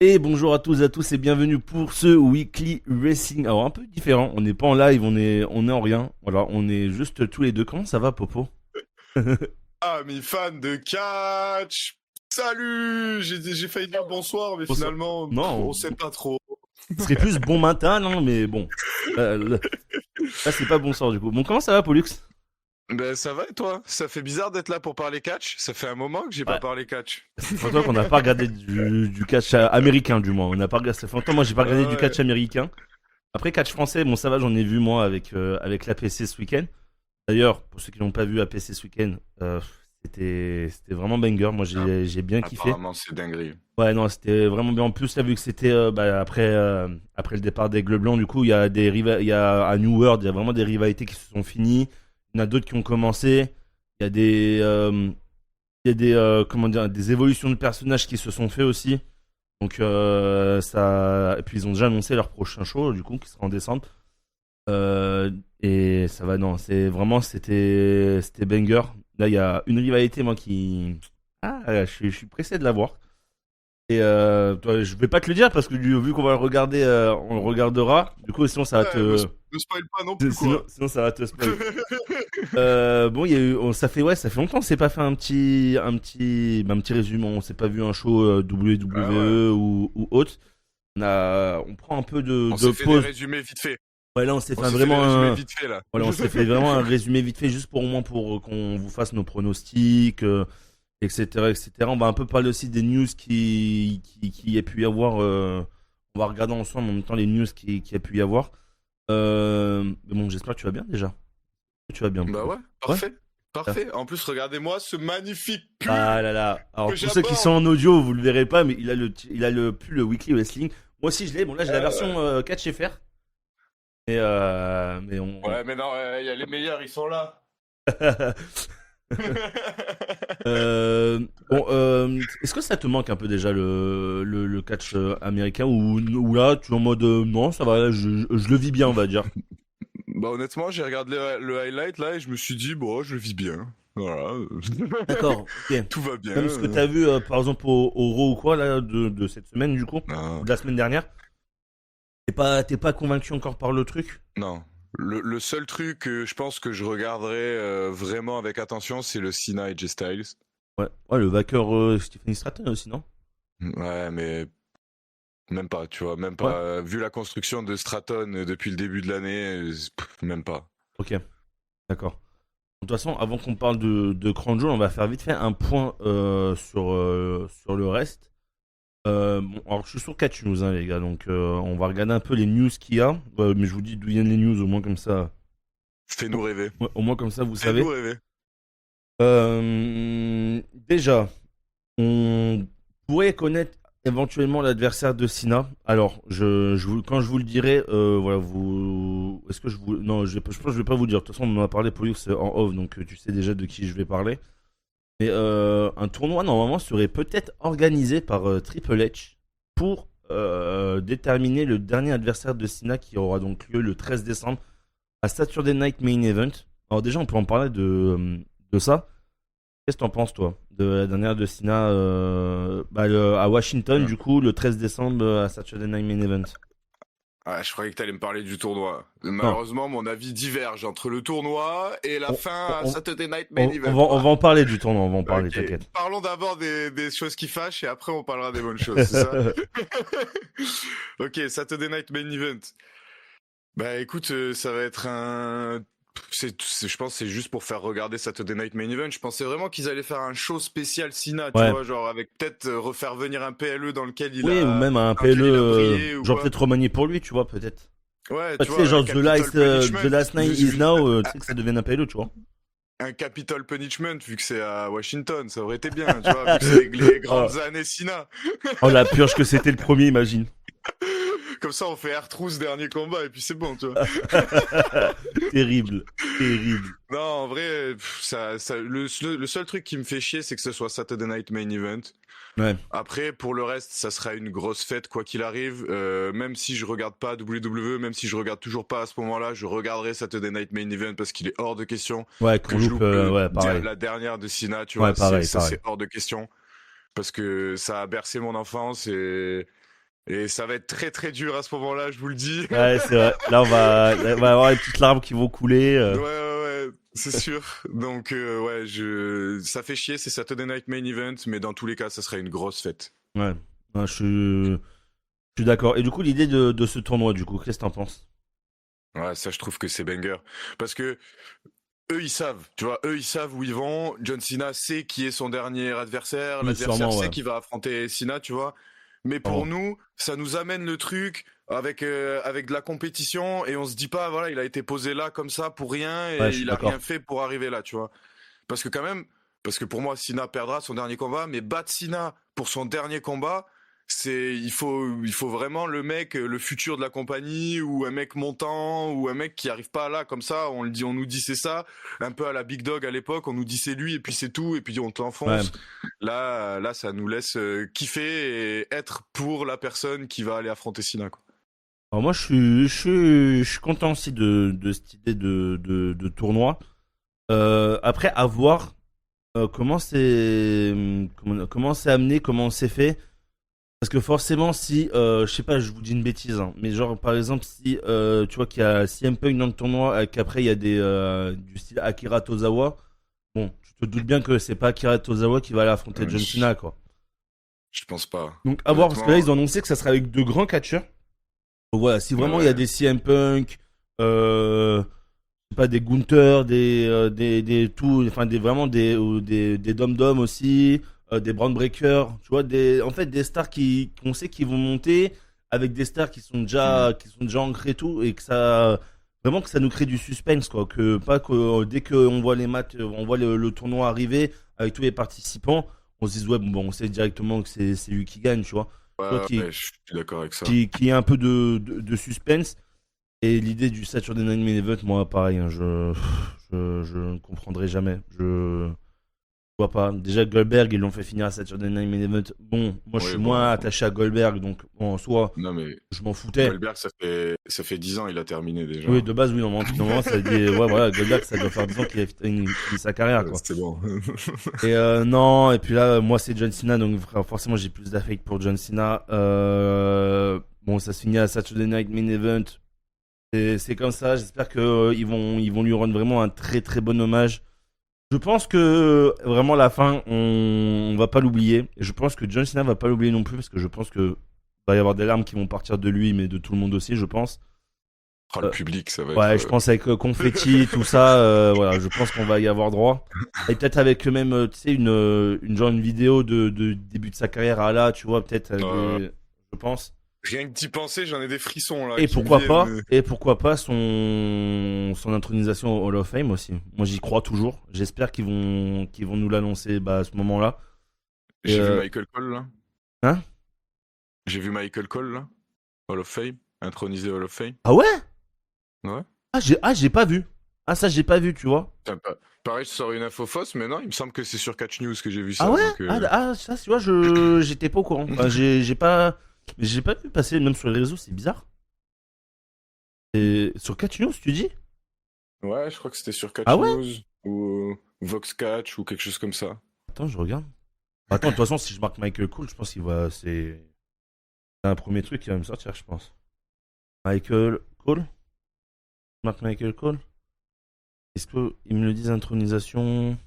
Et bonjour à tous et bienvenue pour ce Weekly Racing. Alors un peu différent, on n'est pas en live, on est en rien. Voilà, on est juste tous les deux. Comment ça va, Popo? Amis fans de catch, salut! J'ai failli dire bonsoir, mais Bonsoir. finalement, Non, on sait pas trop. ce serait plus bon matin, non, mais bon. Là, c'est pas bonsoir du coup. Bon, comment ça va, Pollux? Ben ça va et toi? Ça fait bizarre d'être là pour parler catch. Ça fait un moment que j'ai pas Ouais, parlé catch. ça fait longtemps qu'on n'a pas regardé du catch américain, du moins. On n'a pas regardé, ça fait longtemps, moi j'ai pas regardé du Ouais. catch américain. Après, catch français, bon, ça va, j'en ai vu moi avec l'APC ce week-end. D'ailleurs, pour ceux qui n'ont pas vu APC ce week-end, c'était vraiment banger. Moi, Ah, j'ai bien kiffé. apparemment c'est dinguerie. Ouais, non, c'était vraiment bien. En plus, là, vu que c'était après le départ des Gleux Blancs, du coup, il y a à New World, il y a vraiment des rivalités qui se sont finies. Il y en a d'autres qui ont commencé. Il y a comment dire, des évolutions de personnages qui se sont fait aussi. Donc, ça. Et puis, ils ont déjà annoncé leur prochain show, du coup, qui sera en décembre. Et ça va, non, c'était banger. Là, il y a une rivalité, moi, qui. Ah, je suis pressé de la voir. Et toi, je vais pas te le dire parce que vu qu'on va le regarder, on le regardera. Du coup, sinon ça va Ouais, te, me spoil pas non plus sinon, quoi. sinon ça va te spoil. Bon, il y a eu, ça fait longtemps qu'on s'est pas fait un petit résumé. On s'est pas vu un show Ah ouais. WWE ou autre. On prend un peu de, On de s'est fait des pause. résumés vite fait. Ouais, là, on s'est On fait s'est fait des vraiment résumés vite fait là. voilà, on s'est fait vraiment un résumé vite fait juste pour au moins pour qu'on vous fasse nos pronostics. Etc., etc. On va un peu parler aussi des news qui a pu y avoir. On va regarder ensemble en même temps les news qui a pu y avoir. Mais bon, j'espère que tu vas bien déjà. Tu vas bien, Bah Paul. ouais, Ouais. parfait. Ah Parfait. En plus, regardez-moi ce magnifique Ah pull là là. Alors que pour ceux qui sont j'aborde. en audio, vous le verrez pas, mais il a le pull le Weekly Wrestling. Moi aussi je l'ai. Bon là j'ai la version catch FR. Mais Ouais, mais non, il y a les meilleurs, ils sont là. Bon, est-ce que ça te manque un peu déjà le catch américain ou là tu es en mode non ça va je le vis bien on va dire. Bah honnêtement, j'ai regardé le highlight là et je me suis dit, bon, je vis bien. Voilà. D'accord, ok. Tout va bien. Même ce que t'as vu par exemple au Raw ou quoi là de cette semaine du coup ou Non, de la semaine dernière, t'es pas convaincu encore par le truc? non. Le seul truc que je pense que je regarderai vraiment avec attention, c'est le Cena et J Styles. Ouais, le vainqueur Stephen Stratton aussi non? Ouais, mais même pas, tu vois, même Ouais, pas. Vu la construction de Stratton depuis le début de l'année, même pas. ok, d'accord. De toute façon, avant qu'on parle de Crown Jewel, on va faire vite fait un point sur le reste. Bon, alors je suis sur 4 news, hein, les gars, donc on va regarder un peu les news qu'il y a. Mais je vous dis d'où viennent les news, au moins comme ça. Fais-nous rêver. Ouais, au moins comme ça, vous Fais-nous savez. rêver. Déjà, on pourrait connaître éventuellement l'adversaire de Sina. Alors, quand je vous le dirai, voilà, vous. Est-ce que je vous. Non, je pense que je vais pas vous dire. De toute façon, on en a parlé pour Lux en off, donc tu sais déjà de qui je vais parler. Mais un tournoi normalement serait peut-être organisé par Triple H pour déterminer le dernier adversaire de Cena qui aura donc lieu le 13 décembre à Saturday Night Main Event. Alors déjà on peut en parler de ça. Qu'est-ce que t'en penses toi de la dernière de Cena à Washington du coup le 13 décembre à Saturday Night Main Event. Ah, je croyais que t'allais me parler du tournoi. Non, Malheureusement, mon avis diverge entre le tournoi et la on, fin à on, Saturday Night Main on Event. va en parler du tournoi, on va en parler, Ok. t'inquiète. Parlons d'abord des choses qui fâchent et après on parlera des bonnes choses, c'est ça? Ok, Saturday Night Main Event. Bah écoute, ça va être un... je pense que c'est juste pour faire regarder Saturday Night Main Event. Je pensais vraiment qu'ils allaient faire un show spécial Cena, tu Ouais. vois, genre avec peut-être refaire venir un PLE Oui, ou même un dans PLE, lequel il a brillé ou genre quoi. peut-être remanié pour lui, tu vois, peut-être. Ouais, Bah, tu tu sais, vois, un genre Capital The Punishment. Last Night is Now, tu sais que ça devienne un PLE, tu vois. Un Capital Punishment, vu que c'est à Washington, ça aurait été bien, tu vois, vu que c'est les oh, grandes années Cena. oh, la purge que c'était le premier, imagine. Comme ça, on fait R-Truth dernier combat et puis c'est bon, tu vois. Terrible, terrible. Non, en vrai, le seul truc qui me fait chier, c'est que ce soit Saturday Night Main Event. Ouais, Après, pour le reste, ça sera une grosse fête quoi qu'il arrive. Même si je regarde pas WWE, même si je regarde toujours pas à ce moment-là, je regarderai Saturday Night Main Event parce qu'il est hors de question ouais, que qu'on je loupe, loupe ouais, pareil. la dernière de Cena, tu Ouais, vois. pareil, Ça, pareil. c'est hors de question parce que ça a bercé mon enfance et Et ça va être très très dur à ce moment-là, je vous le dis. Ouais, c'est vrai. Là, on va avoir les petites larmes qui vont couler. Ouais, c'est sûr. Donc, ouais, ça fait chier, c'est Saturday Night Main Event, mais dans tous les cas, ça serait une grosse fête. Ouais, ouais, je suis d'accord. Et du coup, l'idée de ce tournoi, du coup, qu'est-ce que t'en penses? Ouais, ça, je trouve que c'est banger. Parce que eux, ils savent, tu vois, eux, ils savent où ils vont. John Cena sait qui est son dernier adversaire. Oui, L'adversaire sûrement, sait ouais. qu'il va affronter Cena, tu vois. Mais pour Sûrement. nous, ça nous amène le truc avec de la compétition et on se dit pas, voilà, il a été posé là comme ça pour rien Ouais, je et suis il a rien d'accord. fait pour arriver là, tu vois. Parce que quand même, parce que pour moi, Cena perdra son dernier combat, mais battre Cena pour son dernier combat, il faut vraiment le mec, le futur de la compagnie, ou un mec montant, ou un mec qui arrive pas là comme ça. On le dit, on nous dit c'est ça, un peu à la Big Dog à l'époque. On nous dit c'est lui et puis c'est tout et puis on Ouais. t'enfonce. Là, ça nous laisse kiffer et être pour la personne qui va aller affronter Cena, quoi. Alors moi, je suis content aussi de cette idée de tournoi. Après, à voir comment c'est amené, comment c'est fait. Parce que forcément, si, je sais pas, je vous dis une bêtise, hein, mais genre, par exemple, si tu vois qu'il y a CM Punk dans le tournoi et qu'après il y a du style Akira Tozawa, bon, tu te doutes bien que c'est pas Akira Tozawa qui va aller affronter Euh, John Je, Cena, quoi. je pense pas. Donc, à voir, parce que là, Honnêtement, ils ont annoncé que ça sera avec de grands catcheurs. Donc, voilà, si vraiment il y a ouais. des CM Punk, je sais pas, des Gunther, des tout, enfin, vraiment des Dom-Dom aussi, des Brand Breaker, tu vois, en fait, des stars qu'on sait qui vont monter avec des stars Mhm. qui sont déjà ancrées et tout, et vraiment que ça nous crée du suspense, quoi, que pas que dès qu'on voit les matchs, on voit le tournoi arriver avec tous les participants, on se dise, ouais, bon, on sait directement que c'est lui qui gagne, tu vois. Tu vois, Ouais, je suis d'accord avec ça. qui ait un peu de suspense. Et l'idée du Saturday Night Main Event, moi, pareil, hein, je ne comprendrai jamais. Je vois pas. Déjà, Goldberg, ils l'ont fait finir à Saturday Night Main Event. Bon, moi, je Oui, suis bon. moins attaché à Goldberg, donc, bon, en soi, Non, mais je m'en foutais. Goldberg, ça fait 10 ans, il a terminé Oui, déjà. de base, oui, normalement, ça dit, ouais, voilà, Goldberg, ça doit faire 10 ans qu'il a fini sa carrière, quoi. C'est bon. Et non, et puis là, moi, c'est John Cena, donc forcément, j'ai plus d'affect pour John Cena. Bon, ça se finit à Saturday Night Main Event. C'est comme ça. J'espère que ils vont lui rendre vraiment un très très bon hommage. Je pense que vraiment la fin, on va pas l'oublier. Et je pense que John Cena va pas l'oublier non plus parce que je pense que va y avoir des larmes qui vont partir de lui, mais de tout le monde aussi, je pense. Oh, le Euh, public, ça va être. ouais, je pense avec confetti, tout ça, voilà, je pense qu'on va y avoir droit. Et peut-être avec même, tu sais, genre une vidéo de début de sa carrière à là, tu vois, peut-être avec Euh, je pense. Rien que d'y penser, j'en ai des frissons là qui me viennent. Et pourquoi pas son intronisation au Hall of Fame aussi. Moi j'y crois toujours. J'espère qu'ils vont nous l'annoncer bah, à ce moment-là. Et J'ai vu Michael Cole là. hein? J'ai vu Michael Cole là. Hall of Fame. Intronisé Hall of Fame. Ah ouais? Ouais. J'ai pas vu. Ah ça j'ai pas vu, tu vois. Tiens, pareil, je sors une info fausse, mais non, il me semble que c'est sur Catch News que j'ai vu Ah ça. ouais? Donc, Ça tu vois, j'étais pas au courant. Enfin, j'ai pas vu passer même sur les réseaux, c'est bizarre. Et sur Catch News, tu dis? ouais, je crois que c'était sur Ah Catch ouais? News ou Vox Catch ou quelque chose comme ça. Attends, je regarde. Attends, de toute façon, si je marque Michael Cole, je pense qu'il va c'est un premier truc qui va me sortir, je pense. Michael Cole? Marc Michael Cole. Est-ce qu'ils me le disent intronisation?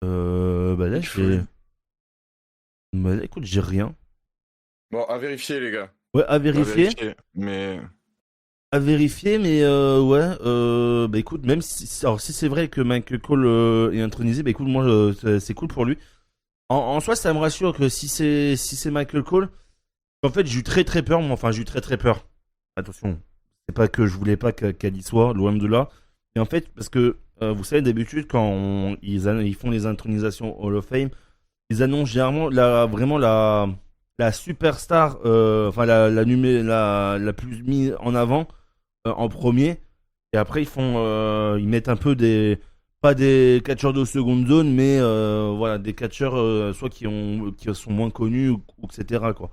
Bah là, Il faut. bah là, écoute, j'ai rien. Bon, à vérifier, les gars. Ouais, À vérifier. Mais. à vérifier, mais ouais, bah écoute, même si, alors si c'est vrai que Michael Cole est intronisé, bah écoute, moi, c'est cool pour lui. En soi, ça me rassure que si c'est Michael Cole, en fait, j'ai eu très très peur, moi, enfin, j'ai eu très très peur. Attention, c'est pas que je voulais pas qu'elle y soit, loin de là. Et en fait, parce que vous savez, d'habitude, quand ils font les intronisations Hall of Fame, ils annoncent généralement vraiment la superstar, enfin la plus mise en avant en premier. Et après, ils mettent un peu pas des catcheurs de seconde zone, mais voilà, des catcheurs soit qui sont moins connus ou etc. quoi.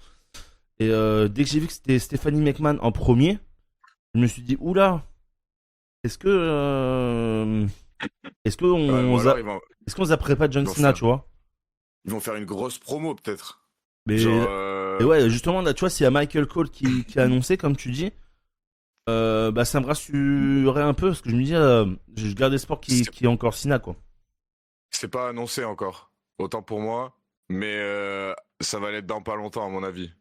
Et dès que j'ai vu que c'était Stephanie McMahon en premier, je me suis dit, oula, est-ce que, est-ce que Ouais, on ou alors, est-ce qu'on zapperait pas John ils vont Cena, faire. tu vois? Ils vont faire une grosse promo peut-être. Mais Genre, et ouais, justement, là, tu vois, s'il y a Michael Cole qui a annoncé, comme tu dis, bah ça me rassurerait un peu parce que je me dis, je garde espoir c'est qu'il y ait encore Cena, quoi. c'est pas annoncé encore. Autant pour moi. Mais ça va l'être dans pas longtemps, à mon avis.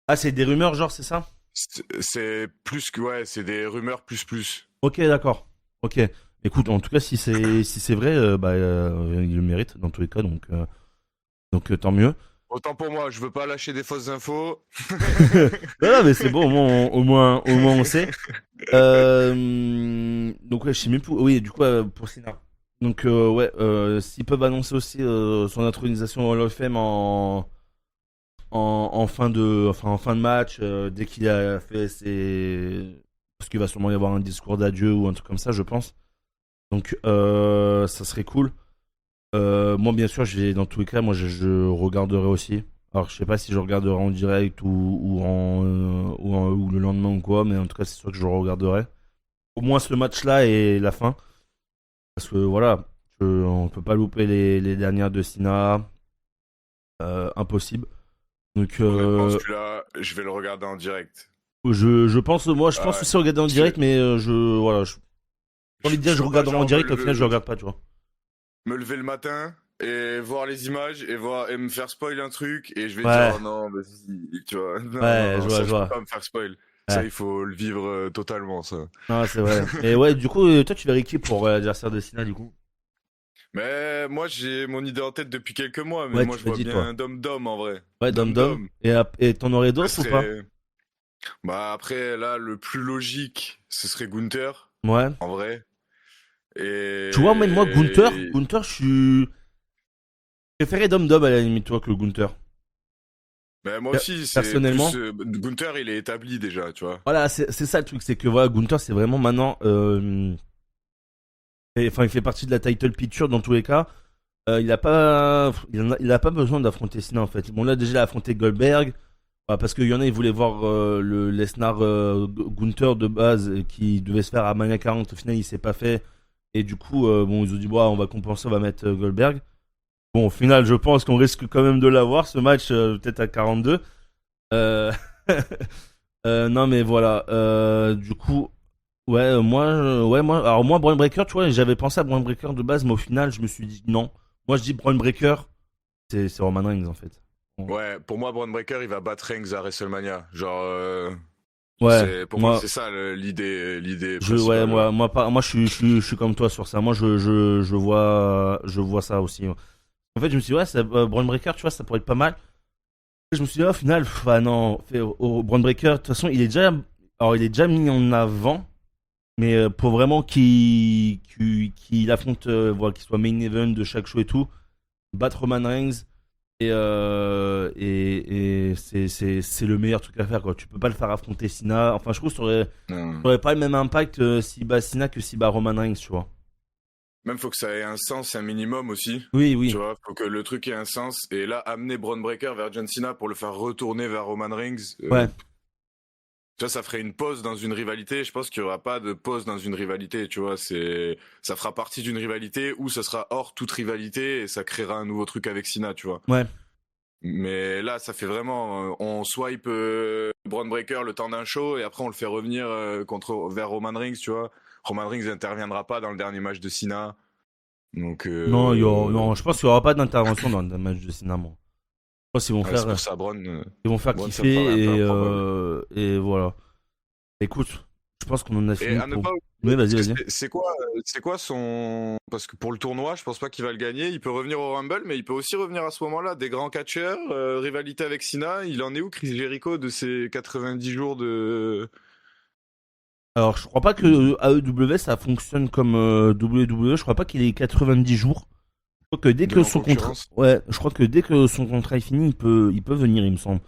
Ah, c'est des rumeurs, genre, c'est ça? C'est plus que, ouais, c'est des rumeurs plus. Ok, d'accord. Ok. Écoute, en tout cas, si c'est vrai, bah, il le mérite dans tous les cas, donc tant mieux. Autant pour moi, je veux pas lâcher des fausses infos. Voilà, mais c'est bon, au moins on sait. Donc ouais, je sais même plus. Oui, du coup, pour Cena. Donc ouais, s'ils peuvent annoncer aussi son intronisation au Hall of Fame en fin de match, dès qu'il a fait ses... Parce qu'il va sûrement y avoir un discours d'adieu ou un truc comme ça, je pense. Donc ça serait cool. Moi, bien sûr, dans tous les cas, moi, je regarderai aussi. Alors, je sais pas si je regarderai en direct ou le lendemain ou quoi, mais en tout cas, c'est sûr que je regarderai. Au moins ce match-là et la fin. Parce que voilà, on peut pas louper les dernières de Cena. Impossible. Donc, Honnêtement, celui-là, je vais le regarder en direct. je Ah pense ouais. aussi regarder en Je, direct, mais voilà, j'ai envie de dire, je je peux pas regarderai en genre direct, au final, je regarde pas, tu vois. me lever le matin et voir les images et me faire spoil un truc et je vais dire Ouais, oh non, vas-y, tu vois. ouais, je Non, vois, ça je je peux vois. pas me faire spoil. Ça, Ouais. il faut le vivre totalement, ça. Non, c'est vrai. Mais ouais, du coup, toi, tu verrais qui pour l'adversaire de Cena, du coup? Mais moi, j'ai mon idée en tête depuis quelques mois, mais Ouais, moi, tu je m'as vois dit, toi. bien Dom Dom en vrai. Ouais, Dom Dom Dom. Dom. Et t'en aurais Ça d'autres ou pas? serait. Bah après, là, le plus logique, ce serait Gunther, Ouais. en vrai. Tu vois, même moi, Et Gunther, je préférais Dom Dom à la limite, toi, que Gunther. mais moi aussi, c'est plus. Personnellement. Gunther, il est établi déjà, tu vois. Voilà, c'est ça le truc, c'est que voilà, Gunther, c'est vraiment maintenant. Enfin, il fait partie de la title picture dans tous les cas. Il a pas besoin d'affronter Cena en fait. Bon, là, déjà, il a affronté Goldberg. Parce qu'il y en a, ils voulaient voir le Lesnar Gunther de base qui devait se faire à Mania 40. Au final, il s'est pas fait. Et du coup, bon, ils ont dit, bon, on va compenser, on va mettre Goldberg. Bon, au final, je pense qu'on risque quand même de l'avoir, ce match, peut-être à 42. Euh... non, mais voilà. Du coup, ouais, alors moi, Braun Breaker, tu vois, j'avais pensé à Braun Breaker de base, mais au final, je me suis dit non. Moi, je dis Braun Breaker, c'est Roman Reigns en fait. Bon. Ouais, pour moi, Braun Breaker, il va battre Reigns à WrestleMania. Genre, Ouais, pour moi, c'est ça l'idée ouais, principale. Ouais. moi, je suis comme toi sur ça. Moi, je vois ça aussi. En fait, je me suis dit, ouais, Braun Breaker, tu vois, ça pourrait être pas mal. Et je me suis dit, au final, ah non, Braun Breaker, de toute façon, alors, il est déjà mis en avant. Mais pour vraiment qu'il affronte, voilà, qu'il soit main event de chaque show et tout, battre Roman Reigns et c'est le meilleur truc à faire quoi. Tu peux pas le faire affronter Cena. Enfin, je trouve que ça aurait pas le même impact si bat Cena que si bat Roman Reigns, tu vois. Même faut que ça ait un sens, un minimum aussi. Oui, Tu oui, vois, faut que le truc ait un sens. Et là, amener Braun Breaker vers John Cena pour le faire retourner vers Roman Reigns, ouais, tu vois, ça ferait une pause dans une rivalité. Je pense qu'il y aura pas de pause dans une rivalité. Tu vois, ça fera partie d'une rivalité ou ça sera hors toute rivalité et ça créera un nouveau truc avec Cena, tu vois. ouais. Mais là, ça fait vraiment, on swipe Braun Breaker le temps d'un show et après on le fait revenir vers Roman Reigns, tu vois. Roman Reigns n'interviendra pas dans le dernier match de Cena. Donc, Non, non, je pense qu'il y aura pas d'intervention dans le match de Cena. Moi. Je pense qu'ils vont ouais, c'est faire, pour ça, ils vont faire Braun, ça me paraît un peu kiffer improbable. et voilà. Écoute, je pense qu'on en a Et fini à ne pour. pas Oui, oublier, parce vas-y, que vas-y. c'est quoi son, parce que pour le tournoi, je pense pas qu'il va le gagner. Il peut revenir au Rumble, mais il peut aussi revenir à ce moment-là. Des grands catcheurs, rivalité avec Cena. Il en est où, Chris Jericho, de ses 90 jours de... Alors, je crois pas que AEW ça fonctionne comme WWE. Je crois pas qu'il ait 90 jours. Je crois que dès de que son contrat, non-concurrence? ouais, je crois que dès que son contrat est fini, il peut venir, il me semble.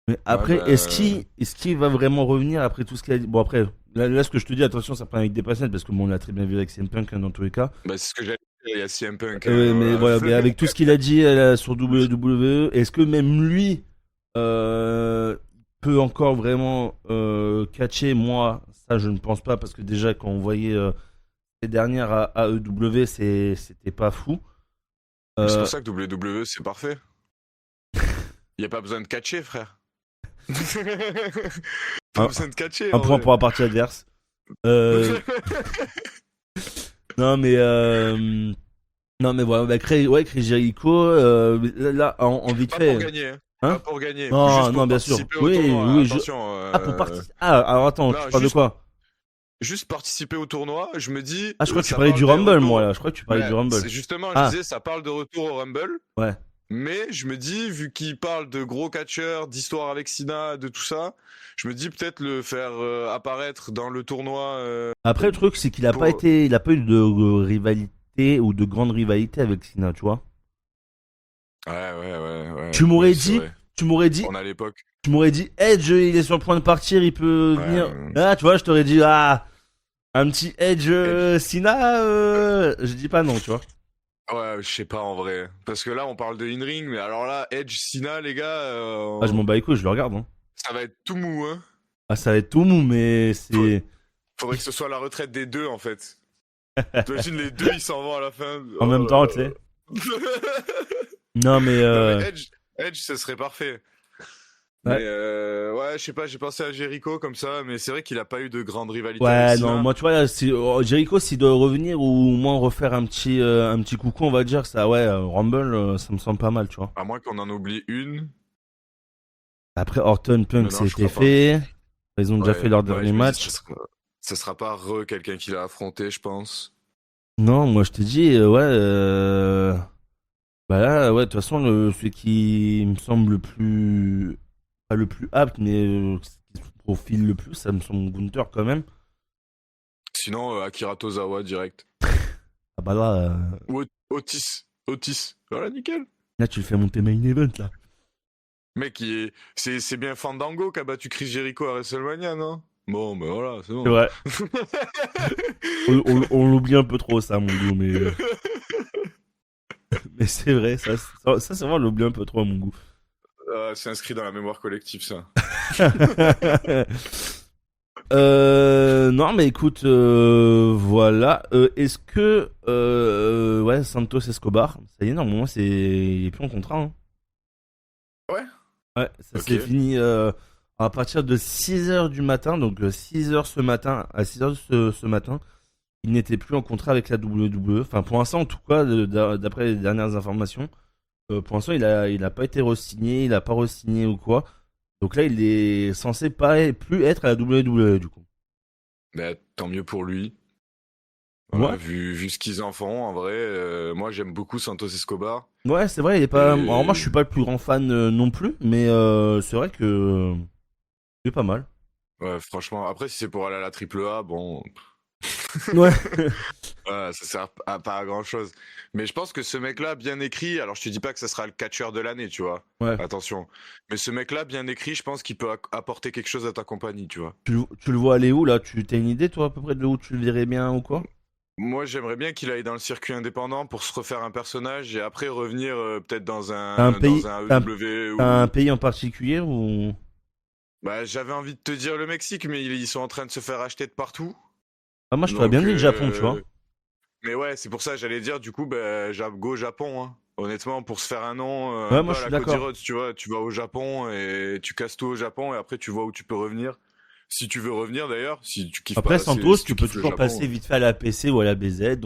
Mais Ouais, après, est-ce qu'il va vraiment revenir après tout ce qu'il a dit? Bon, après, là, ce que je te dis, attention, ça prend avec des pincettes parce que bon, on l'a très bien vu avec CM Punk hein, dans tous les cas. bah, c'est ce que j'allais dire. Il y a CM Punk, Mais voilà. voilà, mais avec tout ce qu'il a dit sur WWE, est-ce que même lui euh, peut encore vraiment catcher? Moi, ça, je ne pense pas parce que déjà, quand on voyait les dernières à AEW, c'était pas fou. C'est Euh, pour ça que WWE, c'est parfait. Y a pas besoin de catcher, frère. Pas un, besoin de catcher, un en point vrai. pour la partie adverse. Euh, non mais non mais voilà, bah, Chris Jericho, là, en vite Pas pour fait, gagner, hein. hein? Pas pour gagner. Non, Juste non, pour bien sûr. participer au Oui, tournoi, hein. oui, Attention. ah, pour participer. Ah, alors attends, tu Non, parles de quoi? juste participer au tournoi, je me dis, Ah, je crois que tu ça parlais parle du des Rumble, retours. moi, là. Je crois que tu parlais du Rumble. Justement, je Ah, disais, ça parle de retour au Rumble. ouais. Mais je me dis, vu qu'il parle de gros catcheurs, d'histoire avec Cena, de tout ça, je me dis peut-être le faire apparaître dans le tournoi. Après, le truc, c'est qu'il a pas pour... été, il a pas eu de rivalité ou de grande rivalité avec Cena, tu vois. Ouais. Tu m'aurais Oui, c'est dit, vrai. tu m'aurais dit, On a l'époque. tu m'aurais dit, Edge, il est sur le point de partir, il peut Ouais, venir. Ah, tu vois, je t'aurais dit, ah, un petit Edge, Cena, je dis pas non, tu vois. ouais, je sais pas en vrai. Parce que là, on parle de in-ring, mais alors là, Edge, Cena, les gars, Ah, je m'en bats les couilles, je le regarde, hein. ça va être tout mou, hein. Ah, ça va être tout mou, mais c'est. Faudrait que ce soit la retraite des deux, en fait. T'imagines, les deux, ils s'en vont à la fin. En même temps, tu sais. Non, mais. Non, mais Edge, ce serait parfait. Ouais. Mais ouais, je sais pas, j'ai pensé à Jericho comme ça, mais c'est vrai qu'il a pas eu de grande rivalité Ouais, avec non, Cena. moi, tu vois, Jericho, s'il doit revenir ou au moins refaire un petit coucou, on va dire, ça, ouais, Rumble, ça me semble pas mal, tu vois. À moins qu'on en oublie une. Après, Orton, Punk, Mais non, je c'était crois pas. fait. Ils ont déjà fait leur Ouais, dernier je me dis, match. ça sera pas quelqu'un qu'il a affronté, je pense. Non, moi, je te dis, ouais, bah là, ouais, de toute façon, celui qui me semble le plus, pas le plus apte, mais qui se profile le plus, ça me semble Gunther quand même. Sinon, Akira Tozawa direct. Ah bah là, Ou Otis. Otis. Voilà, nickel. là, tu le fais monter main event, là. Mec, c'est bien Fandango qui a battu Chris Jericho à WrestleMania, non? Bon, ben voilà, c'est bon. C'est vrai. On l'oublie un peu trop, ça, mon goût, mais, mais c'est vrai, ça c'est vraiment, on l'oublie un peu trop, mon goût. C'est inscrit dans la mémoire collective, ça. Non, mais écoute, voilà. Est-ce que, ouais, Santos Escobar, ça y est, normalement, il est plus en contrat, hein. Ouais. Ouais, ça Ok. s'est fini à partir de 6h du matin, donc 6h ce matin, à 6h ce matin, il n'était plus en contrat avec la WWE. Enfin, pour l'instant, en tout cas, d'après les dernières informations, pour l'instant, il a pas été re-signé, il a pas re-signé ou quoi. Donc là, il est censé pas plus être à la WWE, du coup. Ben, tant mieux pour lui. Voilà, Ouais. vu ce qu'ils en font, en vrai, moi j'aime beaucoup Santos Escobar. Ouais, c'est vrai, il est pas. Et- Alors moi, je suis pas le plus grand fan non plus, mais c'est vrai que c'est pas mal. Ouais, franchement, après si c'est pour aller à la triple A, bon, Ouais. ça sert pas à grand chose. Mais je pense que ce mec-là, bien écrit, alors je te dis pas que ça sera le catcheur de l'année, tu vois. Ouais. Attention. Mais ce mec-là, bien écrit, je pense qu'il peut apporter quelque chose à ta compagnie, tu vois. Tu le vois aller où là? Tu t'as une idée, toi, à peu près de où tu le verrais bien ou quoi? Moi, j'aimerais bien qu'il aille dans le circuit indépendant pour se refaire un personnage et après revenir peut-être dans T'as un dans pays, un t'as AEW t'as un ou... pays en particulier ou? Bah, j'avais envie de te dire le Mexique, mais ils sont en train de se faire acheter de partout. Ah, moi, je t'aurais bien Donc, dit le Japon, tu vois. mais ouais, c'est pour ça j'allais dire, du coup, bah, go Japon, hein. Honnêtement, pour se faire un nom, Ouais, un moi, peu je à suis la Cody d'accord. Rhodes, tu vois, tu vas au Japon et tu casses tout au Japon et après tu vois où tu peux revenir. Si tu veux revenir d'ailleurs, si tu kiffes Après, pas, Santos, si tu tu peux kiffes le toujours Japon, passer vite fait à la PC ou à la BZ.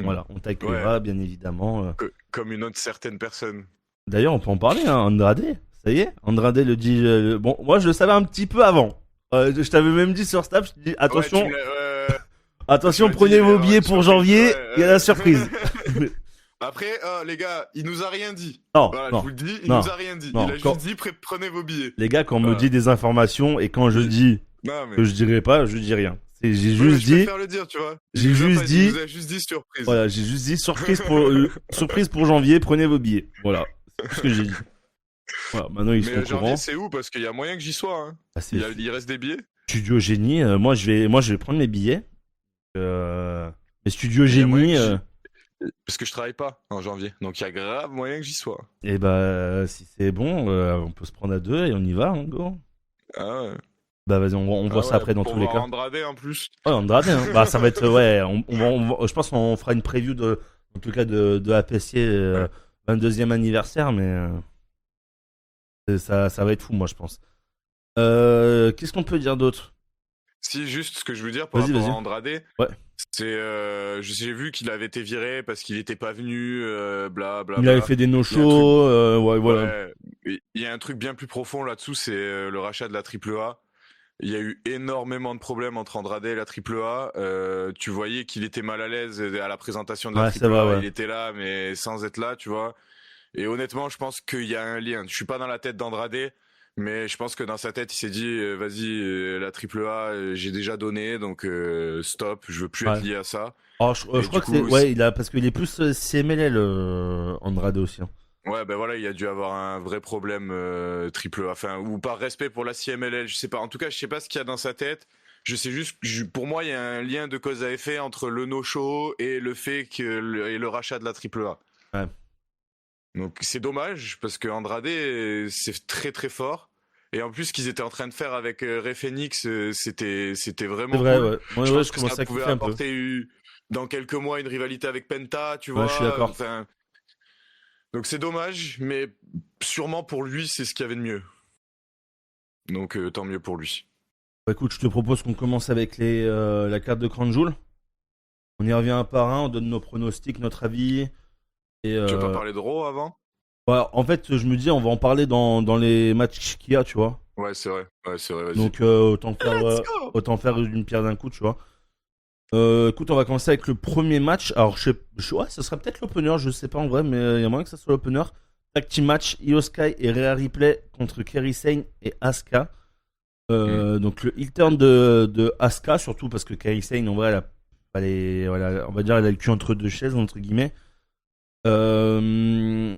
Voilà, on ouais, t'accueillera, bien évidemment. comme une autre certaine personne. D'ailleurs, on peut en parler, hein, Andrade. Ça y est, Andrade le dit. Bon, moi, je le savais un petit peu avant. Je t'avais même dit sur Snap, je te dis Ouais, tu attention, me l'as, tu attention, m'as prenez dit, vos il y aura billets une pour surprise, janvier, il y a la surprise. Après, les gars, il nous a rien dit. Non, Voilà, je non, vous le dis, il non, nous a rien dit. non. Il a juste dit prenez vos billets. Les gars, quand on me Voilà. dit des informations et quand je dis Non, mais que je dirai pas, je dis rien. J'ai oui, mais juste je dit, préfère le dire, tu vois. j'ai Il nous a juste pas dit, il nous a juste dit surprise. voilà, j'ai juste dit surprise pour janvier, prenez vos billets. Voilà, c'est tout ce que j'ai dit. Voilà, maintenant ils Mais sont au janvier, courant. c'est où? Parce qu'il y a moyen que j'y sois. Hein. Ah, c'est Il reste des billets. Studio Génie. Moi je vais prendre mes billets. Mais Studio Mais il y a moyen Génie, que parce que je travaille pas en janvier. Donc il y a grave moyen que j'y sois. et bah si c'est bon, on peut se prendre à deux et on y va, hein, go. Ah ouais. Bah vas-y, on voit ça après dans pour tous les voir cas. Andrade en plus. Ouais, Andrade, hein. Bah ça va être, ouais, je pense qu'on fera une preview en tout cas de APC Ouais. 22e anniversaire, mais ça va être fou, moi, je pense. Qu'est-ce qu'on peut dire d'autre? Si, juste ce que je veux dire par Vas-y, rapport à vas-y. Andrade, Ouais. c'est j'ai vu qu'il avait été viré parce qu'il était pas venu, bla bla Il avait bla. fait des Il y a un truc, no-shows, ouais, voilà. ouais, il y a un truc bien plus profond là-dessous, c'est le rachat de la AAA. Il y a eu énormément de problèmes entre Andrade et la AAA. Tu voyais qu'il était mal à l'aise à la présentation de la Ouais, c'est vrai, AAA. ouais. Il était là, mais sans être là, tu vois. Et honnêtement, je pense qu'il y a un lien. Je suis pas dans la tête d'Andrade, mais je pense que dans sa tête, il s'est dit, vas-y, la AAA, j'ai déjà donné, donc stop, je veux plus être Ouais. lié à ça. Alors, je Et crois du que c'est. coup, Ouais, parce qu'il est plus CMLL, Andrade aussi, hein. ouais, ben voilà, il a dû avoir un vrai problème AAA, enfin, ou par respect pour la CMLL, je sais pas. En tout cas, je sais pas ce qu'il y a dans sa tête. Je sais juste, pour moi, il y a un lien de cause à effet entre le no-show et le fait que et le rachat de la AAA. Ouais. Donc c'est dommage parce que Andrade c'est très très fort et en plus ce qu'ils étaient en train de faire avec Rey Fenix c'était C'est vraiment vrai, cool. ouais. Ouais, Je ouais, pense je que ça commence à pouvait kiffer un peu. apporter dans quelques mois une rivalité avec Penta, tu Ouais, je suis vois. d'accord. Enfin donc c'est dommage mais sûrement pour lui c'est ce qu'il y avait de mieux. Donc tant mieux pour lui. Bah, écoute, je te propose qu'on commence avec la carte de Crown Jewel. On y revient un par un, on donne nos pronostics, notre avis. Et Tu veux pas parler de Raw avant? ouais, en fait, je me dis, on va en parler dans les matchs qu'il y a, tu vois. Ouais c'est vrai. Ouais c'est vrai, vas-y. Donc, Let's go. autant faire une pierre d'un coup, tu vois. Écoute, on va commencer avec le premier match. Alors, ouais, ça sera peut-être l'opener, je sais pas en vrai, mais il y a moyen que ça soit l'opener. Tag team match, Io Sky et Rhea Ripley contre Kairi Sane et Asuka. Hmm. Donc le heel turn de Asuka, surtout parce que Kairi Sane, en vrai, voilà, on va dire, elle a le cul entre deux chaises, entre guillemets. Euh,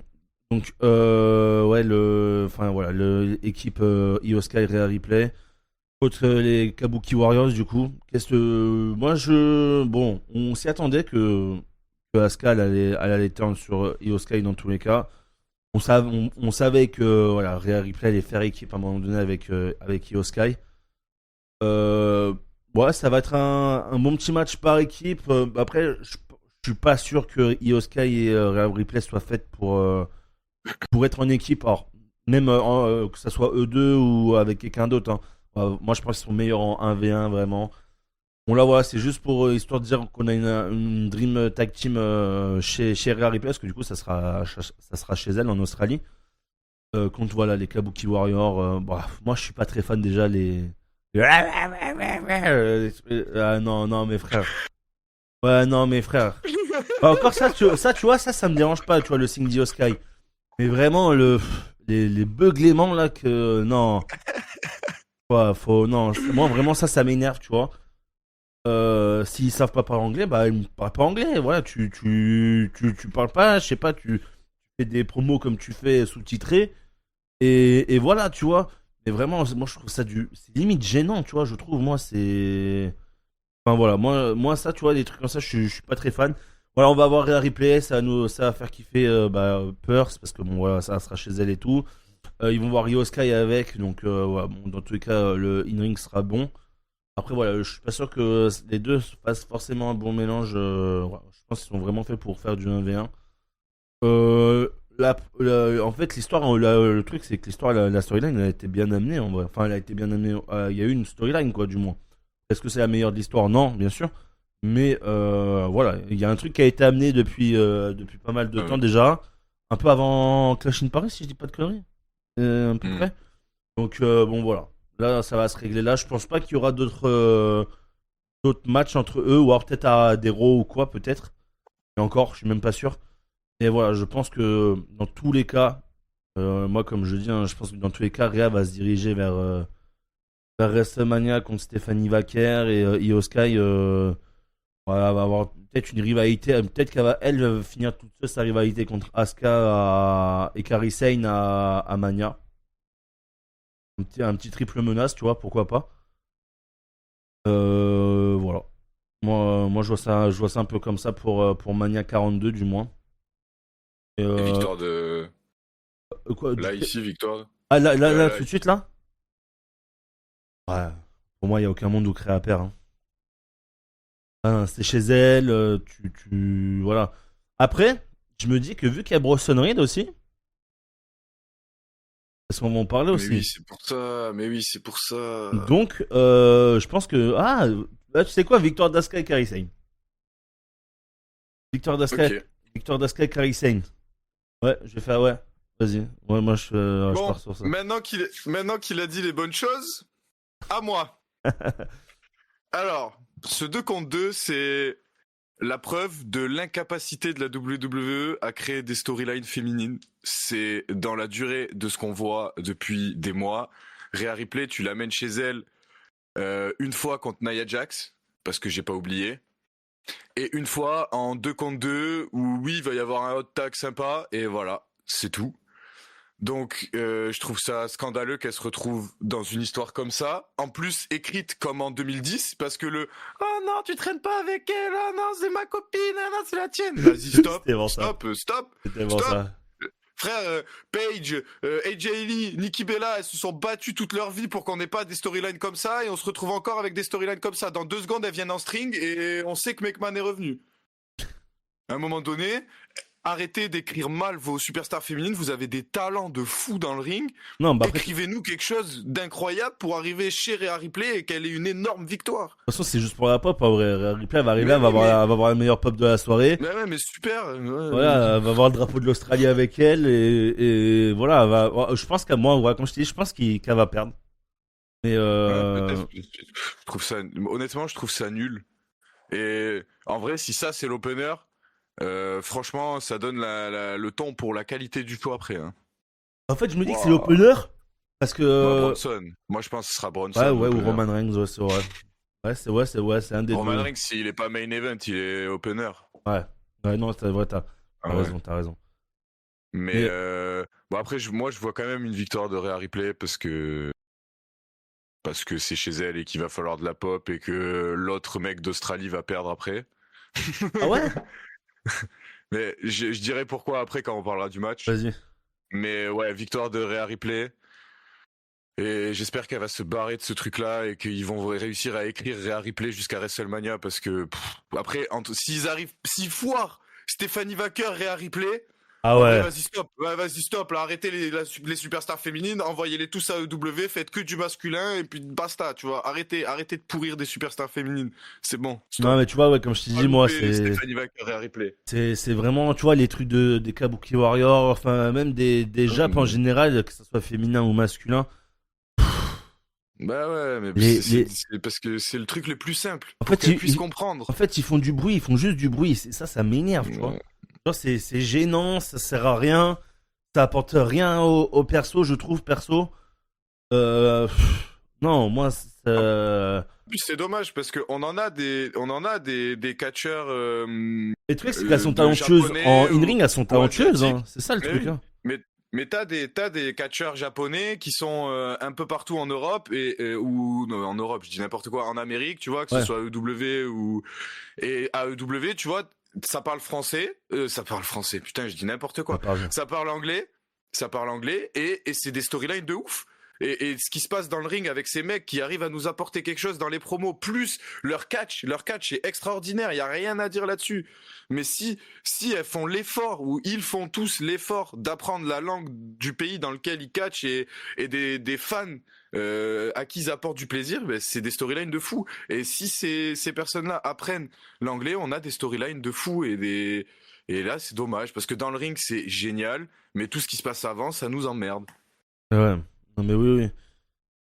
ouais, enfin voilà, l'équipe Io Sky et Rhea Ripley contre les Kabuki Warriors, du coup. Moi, bon, on s'y attendait que Asuka, elle allait turn sur Io Sky dans tous les cas. On savait que voilà, Rhea Ripley allait faire équipe à un moment donné avec Io Sky. Euh, ouais, ça va être un bon petit match par équipe. Après, je suis pas sûr que Io Sky et Rhea Ripley soient faites pour être en équipe. Alors, même que ça soit eux deux ou avec quelqu'un d'autre, hein. Moi, je pense qu'ils sont meilleurs en 1v1, vraiment. Bon, là, voilà, c'est juste pour histoire de dire qu'on a une Dream Tag Team chez Rhea Ripley, parce que du coup, ça sera chez elle en Australie. Contre voilà, les Kabuki Warriors. Bah, moi, je suis pas très fan déjà. Ah non, non, mes frères. Ouais, non, mes frères. Bah, encore tu vois, ça me dérange pas, tu vois, le signe d'Io Sky. Mais vraiment, les beuglements là que. Non. Non, moi, vraiment, ça m'énerve, tu vois. S'ils savent pas parler anglais, bah, ils parlent pas anglais. Voilà, tu parles pas, je sais pas, tu fais des promos comme tu fais sous-titrés. Et voilà, tu vois. Mais vraiment, moi, je trouve ça c'est limite gênant, tu vois, je trouve. Moi, c'est. Enfin, voilà, moi, ça, tu vois, des trucs comme ça, je suis pas très fan. Voilà, on va avoir Rhea Replay, ça va faire kiffer Pearce, parce que bon, voilà, ça sera chez elle et tout. Ils vont voir Io Sky avec, donc ouais, bon, dans tous les cas, le in-ring sera bon. Après, voilà, je suis pas sûr que les deux fassent forcément un bon mélange. Voilà, je pense qu'ils sont vraiment faits pour faire du 1v1. Euh, en fait, l'histoire, le truc, c'est que l'histoire, la storyline, elle a été bien amenée en vrai. Enfin, elle a été bien amenée. Il y a eu une storyline, quoi, du moins. Est-ce que c'est la meilleure de l'histoire? Non, bien sûr. Mais voilà, il y a un truc qui a été amené depuis pas mal de Ah temps oui. déjà. Un peu avant Clash in Paris, si je dis pas de conneries. À peu Hmm. près. Donc, bon, voilà. Là, ça va se régler là. Je pense pas qu'il y aura d'autres matchs entre eux, ou alors peut-être à des Raw ou quoi, peut-être. Et encore, je suis même pas sûr. Et voilà, je pense que dans tous les cas, moi, comme je dis, hein, je pense que dans tous les cas, Rhea va se diriger vers WrestleMania contre Stephanie Vaquer et Io Sky. Voilà, va avoir peut-être une rivalité. Peut-être qu'elle va, elle, finir toute seule sa rivalité contre Asuka et Kairi Sane à Mania. Un petit triple menace, tu vois, pourquoi pas. Voilà. Moi, je vois ça un peu comme ça pour Mania 42, du moins. Et, Et victoire de quoi, là ici victoire. ah, là, Là, tout de suite, là? Ouais. Pour moi, il n'y a aucun monde où créer à perdre, hein. Ah, c'est chez elle, voilà. Après, je me dis que vu qu'il y a Bronson Reed aussi, parce qu'on va en parler Mais oui, aussi. c'est pour ça. Mais oui, c'est pour ça. Donc, je pense que. Ah, là, tu sais quoi, Victor Daska et Kairi Sane. Victor Daska, Ok. Victor Daska et Kairi Sane. Ouais, je vais faire, ouais. Vas-y. Ouais, moi, je Bon, pars sur ça. maintenant qu'il a dit les bonnes choses, à moi. Alors, ce 2 contre 2, c'est la preuve de l'incapacité de la WWE à créer des storylines féminines. C'est dans la durée de ce qu'on voit depuis des mois. Rhea Ripley, tu l'amènes chez elle une fois contre Nia Jax, parce que j'ai pas oublié. Et une fois en 2 contre 2, où oui, il va y avoir un hot tag sympa, et voilà, c'est tout. Donc, je trouve ça scandaleux qu'elle se retrouve dans une histoire comme ça, en plus écrite comme en 2010, parce que oh non, tu traînes pas avec elle, oh non, c'est ma copine, oh non, c'est la tienne. Vas-y, stop, C'était bon ça. stop. C'était bon ça. Frère, Paige, AJ Lee, Nikki Bella, elles se sont battues toute leur vie pour qu'on n'ait pas des storylines comme ça, et on se retrouve encore avec des storylines comme ça. Dans 2 secondes, elles viennent en string, et on sait que McMahon est revenu. À un moment donné, arrêtez d'écrire mal vos superstars féminines, vous avez des talents de fou dans le ring. Non, bah après, Écrivez-nous quelque chose d'incroyable pour arriver chez Rhea Ripley et qu'elle ait une énorme victoire. de toute façon, c'est juste pour la pop. En vrai, Rhea Ripley, elle va arriver, Mais oui, elle va avoir la meilleure pop de la soirée. Mais ouais, mais super. Voilà, elle va avoir le drapeau de l'Australie avec elle. Et voilà, je pense qu'à moi, ouais, comme je t'ai dit, je pense qu'elle va perdre. Mais Peut-être. Je trouve ça, honnêtement, je trouve ça nul. Et en vrai, si ça c'est l'opener, franchement, ça donne le ton pour la qualité du show après. Hein. en fait, je me dis que c'est Wow. l'opener. Parce que. Bronson. Moi, je pense que ce sera Bronson. Ouais, ou l'opener. Roman Reigns, ouais, c'est vrai. C'est un des Roman deux. Reigns, s'il est pas main event, il est opener. Ouais. Ouais, non, c'est vrai, t'as Ah ouais. raison, t'as raison. Mais bon après, moi, je vois quand même une victoire de Rhea Ripley parce que c'est chez elle et qu'il va falloir de la pop et que l'autre mec d'Australie va perdre après. Ah ouais? Mais je dirais pourquoi après quand on parlera du match. Vas-y. Mais ouais, victoire de Rhea Ripley. Et j'espère qu'elle va se barrer de ce truc-là et qu'ils vont réussir à écrire Rhea Ripley jusqu'à WrestleMania parce que après, s'ils foirent Stephanie Wacker, Rhea Ripley. Ah En vrai, ouais. vas-y stop, ouais, vas-y stop, là, arrêtez les superstars féminines, envoyez-les tous à EW, faites que du masculin et puis basta, tu vois, arrêtez de pourrir des superstars féminines, c'est bon, stop. Non, mais tu vois, ouais, comme je t'ai Pas dit, moi, louper Stephanie Wacker et Ripley. c'est vraiment, tu vois, les trucs des Kabuki Warriors, enfin, même des Japs en général, que ce soit féminin ou masculin. Bah ouais, mais c'est parce que c'est le truc le plus simple, En pour fait, qu'elles puissent comprendre. En fait, ils font du bruit, ils font juste du bruit. Ça m'énerve, tu vois. Ouais. Genre, c'est gênant, ça sert à rien, ça apporte rien au perso, je trouve, perso. Non, moi, En plus, c'est dommage parce qu'on en a des catcheurs. le truc, c'est qu'elles sont de talentueuses. japonais En ou- in-ring, elles sont talentueuses, hein. C'est ça le Mais truc, oui. hein. Mais t'as des catcheurs japonais qui sont un peu partout en Europe ou non, en Europe, je dis n'importe quoi, en Amérique, tu vois, que Ouais. ce soit EW et AEW, tu vois, ça parle français, putain, je dis n'importe quoi. Ça part bien. Ça parle anglais et c'est des storylines de ouf. Et ce qui se passe dans le ring avec ces mecs qui arrivent à nous apporter quelque chose dans les promos, plus leur catch est extraordinaire, il y a rien à dire là-dessus. Mais si elles font l'effort, ou ils font tous l'effort d'apprendre la langue du pays dans lequel ils catchent et des fans à qui ils apportent du plaisir, ben c'est des storylines de fou. Et si ces personnes-là apprennent l'anglais, on a des storylines de fou et là c'est dommage parce que dans le ring c'est génial, mais tout ce qui se passe avant, ça nous emmerde. Ouais. Non, mais oui.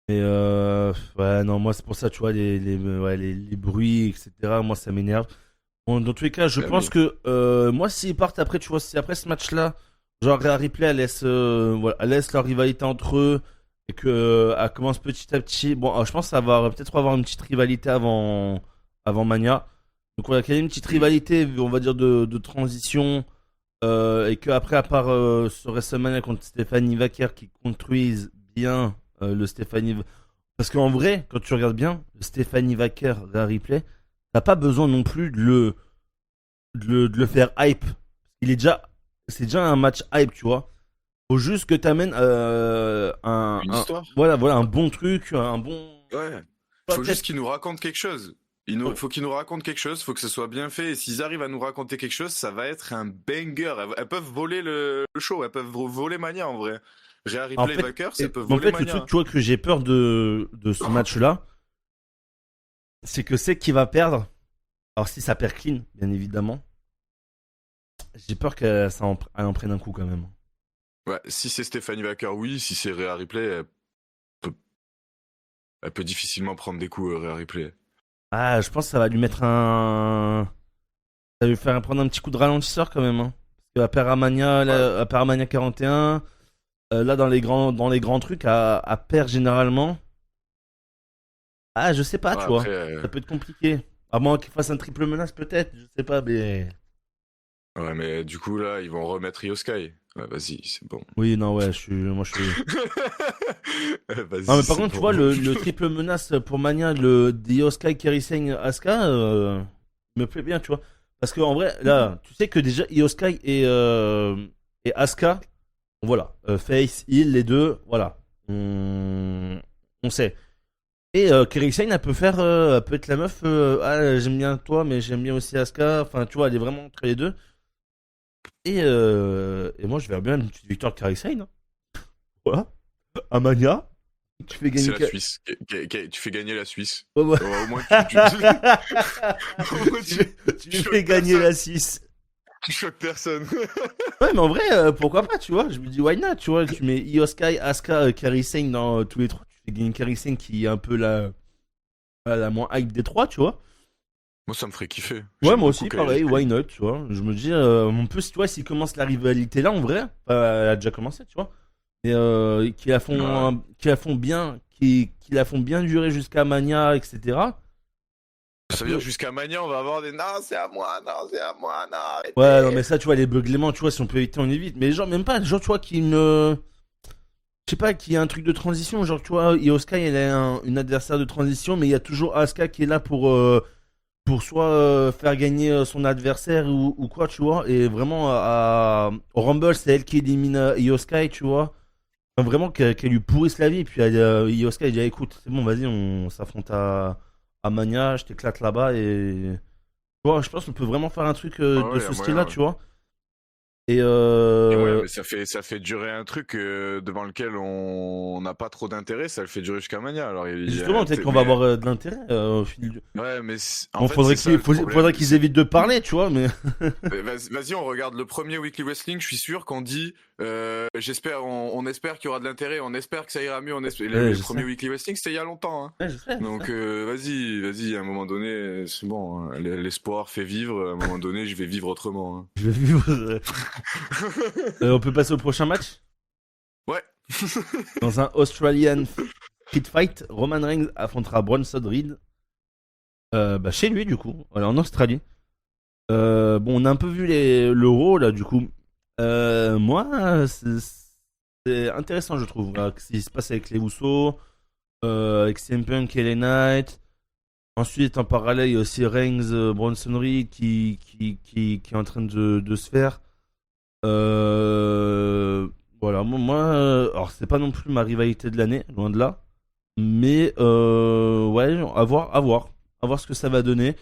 Mais ouais, non, moi, c'est pour ça, tu vois, les bruits, etc. Moi, ça m'énerve. Bon, dans tous les cas, je Ah, pense mais- que moi, s'ils partent après, tu vois, si après ce match-là, genre Rhea Ripley, voilà, elle laisse leur rivalité entre eux et que elle commence petit à petit. Bon, je pense que ça va peut-être avoir une petite rivalité avant Mania. Donc, voilà, qu'il y a une petite rivalité, on va dire, de transition. Et que après, à part ce WrestleMania contre Stephanie Wacker qui construisent bien le Stephanie. Parce qu'en vrai, quand tu regardes bien, le Stephanie Wacker, Rhea Ripley, t'as pas besoin non plus de le faire hype. C'est déjà un match hype, tu vois. Faut juste que t'amènes Une histoire. voilà, un bon truc, un bon. Ouais. Pas Faut peut-être- juste qu'ils nous racontent quelque chose. Faut qu'ils nous racontent quelque chose, faut que ce soit bien fait. Et s'ils arrivent à nous raconter quelque chose, ça va être un banger. Elles peuvent voler le show, elles peuvent voler Mania en vrai. Rhea En Ripley, fait, vainqueur, ça peut en voler fait, le Mania. truc, tu vois, que j'ai peur de ce match-là, c'est que c'est qui va perdre. Alors, si ça perd clean, bien évidemment, j'ai peur que elle en prenne un coup quand même. Ouais, si c'est Stephanie Vainqueur, oui. Si c'est Rhea Ripley, peut, elle peut difficilement prendre des coups, Rhea Ripley. Ah, je pense que ça va lui mettre un. Ça va lui faire prendre un petit coup de ralentisseur quand même. Hein. Parce qu'à Paramania, Ouais, à Paramania 41, là dans les grands trucs, à perdre généralement. Ah, je sais pas, ouais tu après, vois. Ça peut être compliqué. À moins qu'il fasse un triple menace, peut-être. Je sais pas, mais. ouais, mais du coup là, ils vont remettre Io Sky. Ouais, vas-y, c'est bon. Oui, non, ouais, moi je suis. Non, Vas-y, mais par c'est contre, tu bon. vois, le triple menace pour Mania, le Dio Sky, Kerry Sane, Asuka, me plaît bien, tu vois. Parce qu'en vrai, là, tu sais que déjà, Io Sky et Asuka, voilà, Face, Heal, les deux, voilà. On sait. Et Kerry Sane, elle peut être la meuf, ah, j'aime bien toi, mais j'aime bien aussi Asuka. Enfin, tu vois, elle est vraiment entre les deux. Et moi, je verrais bien une petite victoire de Kerry Sane. Hein. Voilà. À Mania, tu fais C'est gagner. la Suisse. Tu fais gagner la Suisse. Ouais, ouais. Ouais, au moins, au moins, Tu tu lui fais choques gagner personne. la 6. Tu choques personne. Ouais, mais en vrai, pourquoi pas, tu vois. Je me dis, why not, tu vois. Tu mets Io Sky, Asuka, Kairi Sane dans tous les trois. Tu fais gagner Kairi Sane qui est un peu la moins hype des trois, tu vois. Moi, ça me ferait kiffer. Ouais, J'aime moi beaucoup aussi, Kairi pareil, why Sane. not, tu vois. Je me dis, en plus, tu vois, s'il commence la rivalité là, en vrai, elle a déjà commencé, tu vois. Et Ouais. qui la font bien durer jusqu'à Mania, etc. Ça Ça veut dire peut. jusqu'à Mania, on va avoir des non, c'est à moi, non, c'est à moi, non, Ouais, non, arrêtez. mais ça, tu vois, les beuglements, tu vois, si on peut éviter, on évite. Mais genre, même pas, genre, tu vois, qui ne. Je sais pas, qu'il y a un truc de transition. Genre, tu vois, Io Sky, elle est une adversaire de transition, mais il y a toujours Asuka qui est là pour soit faire gagner son adversaire ou quoi, tu vois. Et vraiment, au Rumble, c'est elle qui élimine Io Sky, tu vois. Enfin, vraiment, qu'elle lui pourrisse la vie. Puis Io Sky, elle dit, écoute, c'est bon, vas-y, on s'affronte à Mania, je t'éclate là-bas. Et. Tu vois, je pense qu'on peut vraiment faire un truc Ah de ouais, y a ce style-là, moyen, ouais. tu vois. Et Y a moyen, mais ça fait durer un truc devant lequel on n'a pas trop d'intérêt, ça le fait durer jusqu'à Mania. Alors, justement, peut-être qu'on va mais avoir de l'intérêt au fil du. ouais, mais en Bon, fait, c'est ça le faudrait problème. qu'ils évitent de parler, tu vois, mais. Vas-y, on regarde le premier Weekly Wrestling. Je suis sûr qu'on dit, on espère qu'il y aura de l'intérêt, on espère que ça ira mieux. Ouais, Le je sais. premier Weekly Wrestling, c'était il y a longtemps. Hein. Ouais, je sais, je sais. Donc vas-y, à un moment donné, c'est bon. Hein. L'espoir fait vivre. À un moment donné, je vais vivre autrement. Hein. Je vais vivre. On peut passer au prochain match. Ouais. Dans un Australian Street Fight, Roman Reigns affrontera Bronson Reed. Bah, chez lui, du coup, voilà, en Australie. Bon, on a un peu vu l'euro, là, du coup. Moi, c'est intéressant, je trouve, là, ce qui se passe avec les Usos, avec CM Punk et les Knight. Ensuite, en parallèle, il y a aussi Reigns, Bronson Reed qui est en train de se faire. Euh, voilà, alors c'est pas non plus ma rivalité de l'année, loin de là. Mais ouais, à voir ce que ça va donner.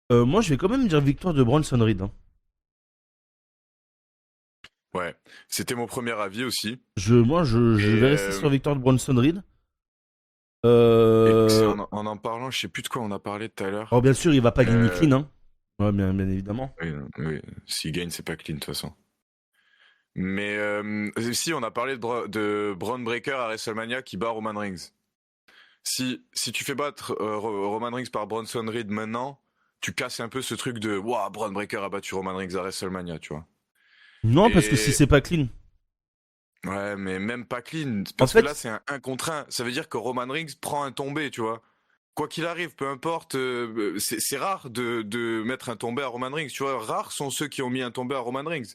Moi, je vais quand même dire victoire de Bronson Reed. Hein. Ouais. C'était mon premier avis aussi. Je Et, vais rester sur victoire de Bronson Reed. en en parlant, je sais plus de quoi on a parlé tout à Alors l'heure. bien sûr, il va pas gagner Euh, clean. Hein. Ouais, bien évidemment. oui, oui. S'il gagne, c'est pas clean de toute façon. Mais si, on a parlé de Braun Breaker à WrestleMania qui bat Roman Reigns. Si tu fais battre Roman Reigns par Bronson Reed maintenant, tu casses un peu ce truc de waouh, Braun Breaker a battu Roman Reigns à WrestleMania, tu vois. Non, parce que si Et c'est pas clean. ouais, mais même pas clean, En parce que là fait, c'est un 1 contre 1. Ça veut dire que Roman Reigns prend un tombé, tu vois. Quoi qu'il arrive, peu importe, c'est rare de mettre un tombé à Roman Reigns, tu vois. Rares sont ceux qui ont mis un tombé à Roman Reigns,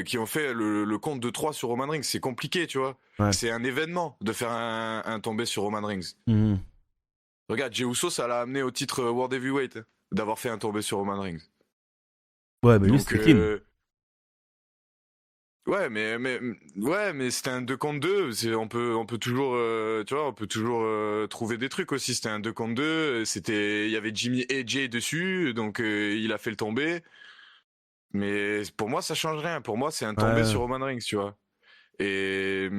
qui ont fait le compte de 3 sur Roman Reigns. C'est compliqué, tu vois. ouais. C'est un événement de faire un tombé sur Roman Reigns. Mhm. Regarde, Jey Uso, ça l'a amené au titre World Heavyweight, d'avoir fait un tombé sur Roman Reigns. Ouais, mais lui Donc, c'était clean. mais c'était un 2 contre 2. On peut toujours, tu vois, on peut toujours trouver des trucs aussi. C'était un 2 contre 2. Il y avait Jimmy et Jay dessus, donc il a fait le tomber. Mais pour moi, ça change rien. Pour moi, c'est un tombé Ouais. sur Roman Reigns, tu vois. Et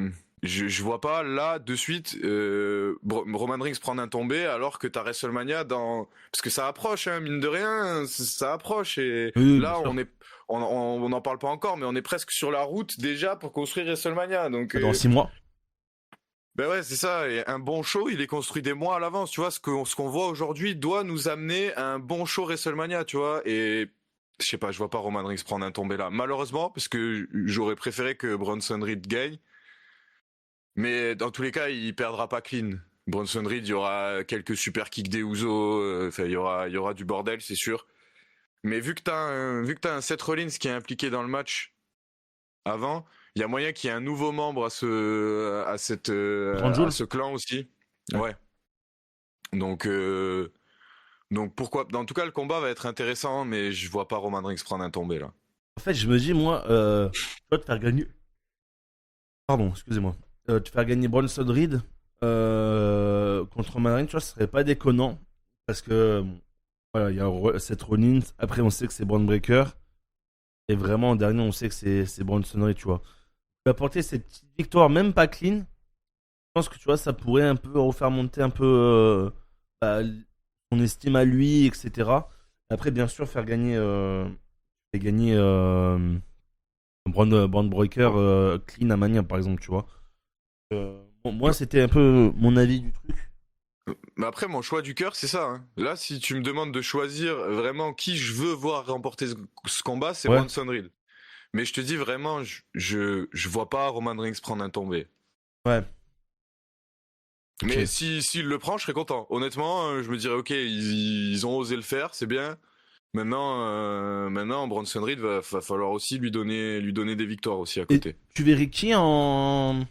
je vois pas là de suite Roman Reigns prendre un tombé alors que t'as WrestleMania parce que ça approche, hein, mine de rien, ça approche et Oui, bien là sûr. on n'en parle pas encore, mais on est presque sur la route déjà pour construire WrestleMania. Donc Dans 6 mois. ben ouais, c'est ça. Et un bon show, il est construit des mois à l'avance. Tu vois, ce qu'on voit aujourd'hui doit nous amener à un bon show WrestleMania, tu vois. Et je sais pas, je vois pas Roman Reigns prendre un tombé là. Malheureusement, parce que j'aurais préféré que Bronson Reed gagne. Mais dans tous les cas, il perdra pas clean. Bronson Reed, il y aura quelques super kicks des Usos. Enfin, il y aura du bordel, c'est sûr. Mais vu que t'as un Seth Rollins qui est impliqué dans le match avant, il y a moyen qu'il y ait un nouveau membre à Joule. ce clan aussi. Ouais. Ouais. Donc, donc pourquoi? En tout cas, le combat va être intéressant, mais je vois pas Roman Reigns prendre un tombé là. En fait, je me dis, moi, tu vois, te faire gagner. Pardon, excusez-moi. Te faire gagner Bronson Reed contre Roman Reigns, tu vois, ce serait pas déconnant. Parce que, bon, voilà, il y a Seth Rollins. Après, on sait que c'est Braun Breaker. Et vraiment, en dernier, on sait que c'est Bronson Reed, tu vois. Tu vas apporter cette petite victoire, même pas clean. Je pense que, tu vois, ça pourrait un peu refaire monter un peu bah, son estime à lui, etc. Après, bien sûr, faire gagner Braun Breaker clean à Mania, par exemple, tu vois. Bon, moi, c'était un peu mon avis du truc. Mais après, mon choix du cœur, c'est ça, hein. Là, si tu me demandes de choisir vraiment qui je veux voir remporter ce combat, c'est Ouais, Bronson Reed. Mais je te dis vraiment, je vois pas Roman Reigns prendre un tombé. ouais, Mais ok. si s'il le prend, je serais content. Honnêtement, je me dirais ok, ils ont osé le faire, c'est bien. Maintenant, Bronson Reed va falloir aussi lui donner des victoires aussi à Et côté. tu verrais qui en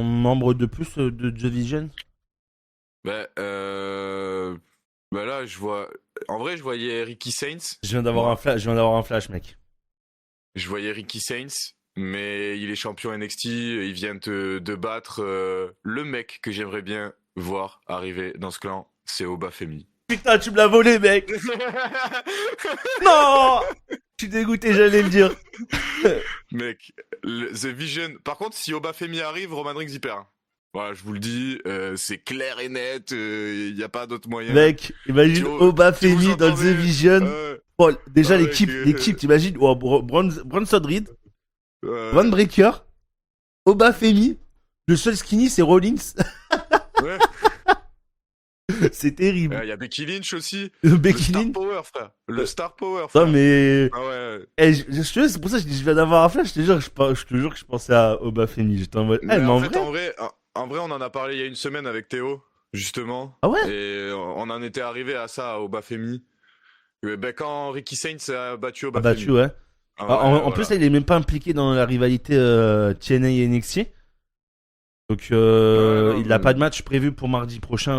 membre de plus de The Vision? Ben, ben là, en vrai, je voyais Ricky Saints. Moi, Je viens d'avoir un flash, mec. je voyais Ricky Saints, mais il est champion NXT. Il vient de battre le mec que j'aimerais bien voir arriver dans ce clan. C'est Oba Femi. Putain, tu me l'as volé, mec! Non! Je suis dégoûté, j'allais le dire. Mec, The Vision. Par contre, si Obafemi arrive, Roman Reigns y perd. Voilà, je vous le dis, c'est clair et net. Il n'y a pas d'autre moyen. Mec, imagine Tu vous Obafemi dans The entendez Vision. Bon, déjà, avec, l'équipe, t'imagines? Oh, Bronson Reed, Von euh, Breaker, Obafemi. Le seul skinny, c'est Rollins. ouais. C'est terrible. Il y a Becky Lynch aussi. Le Becky Star Lynch. Power, frère. Le Star Power, Non, frère. mais. Ah ouais. Eh, c'est pour ça que je dis, je viens d'avoir un flash. Je te jure, je te jure que je pensais à Obafemi. J'étais en mode. Eh, Mais mais en en fait, vrai. en vrai, on en a parlé il y a une semaine avec Théo, justement. Ah ouais? Et on en était arrivé à ça, à Obafemi. Ben, quand Ricky Saints a battu Ah bah, tu Obafemi. ouais. Ah ouais, En plus, voilà. là, il est même pas impliqué dans la rivalité TNA et NXT. Donc, Ouais, non, il a pas de match prévu pour mardi prochain.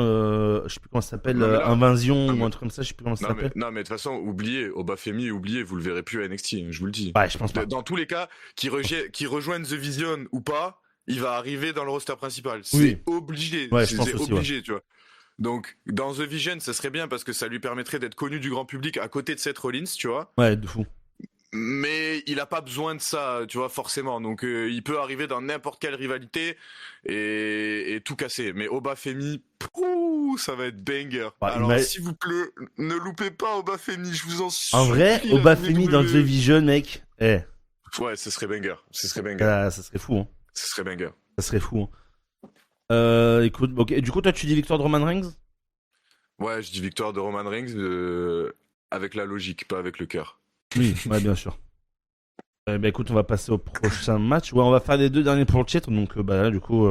Je sais plus comment ça s'appelle. non, mais là, Invasion non, ou mais, un truc comme ça. Je sais plus comment ça s'appelle. non, mais de toute façon, oubliez, Obafemi, oubliez, vous le verrez plus à NXT, hein, je vous le dis. Ouais, je pense pas. Dans tous les cas, qu'il rejoigne The Vision ou pas, il va arriver dans le roster principal. Oui. C'est obligé, Ouais, je pense c'est aussi, ouais. obligé, tu vois. Donc, dans The Vision, ça serait bien parce que ça lui permettrait d'être connu du grand public à côté de Seth Rollins, tu vois. Ouais, de fou. Mais il a pas besoin de ça, tu vois, forcément. Donc, il peut arriver dans n'importe quelle rivalité et tout casser. Mais Obafemi, pouh, ça va être banger. Bah, Alors, s'il vous plaît, ne loupez pas Obafemi, je vous en En vrai, supplie. La Obafemi dans The WWE. Vision, mec. Eh, Ouais, ce serait banger. Ce serait banger. ça serait fou, hein. Ce serait banger. Ça serait fou, hein. Écoute, ok. Du coup, toi, tu dis victoire de Roman Reigns? Ouais, je dis victoire de Roman Reigns avec la logique, pas avec le cœur. Oui, ouais, bien sûr. Bah écoute, on va passer au prochain match. Ouais, on va faire les deux derniers pour le titre. Donc, bah là, du coup,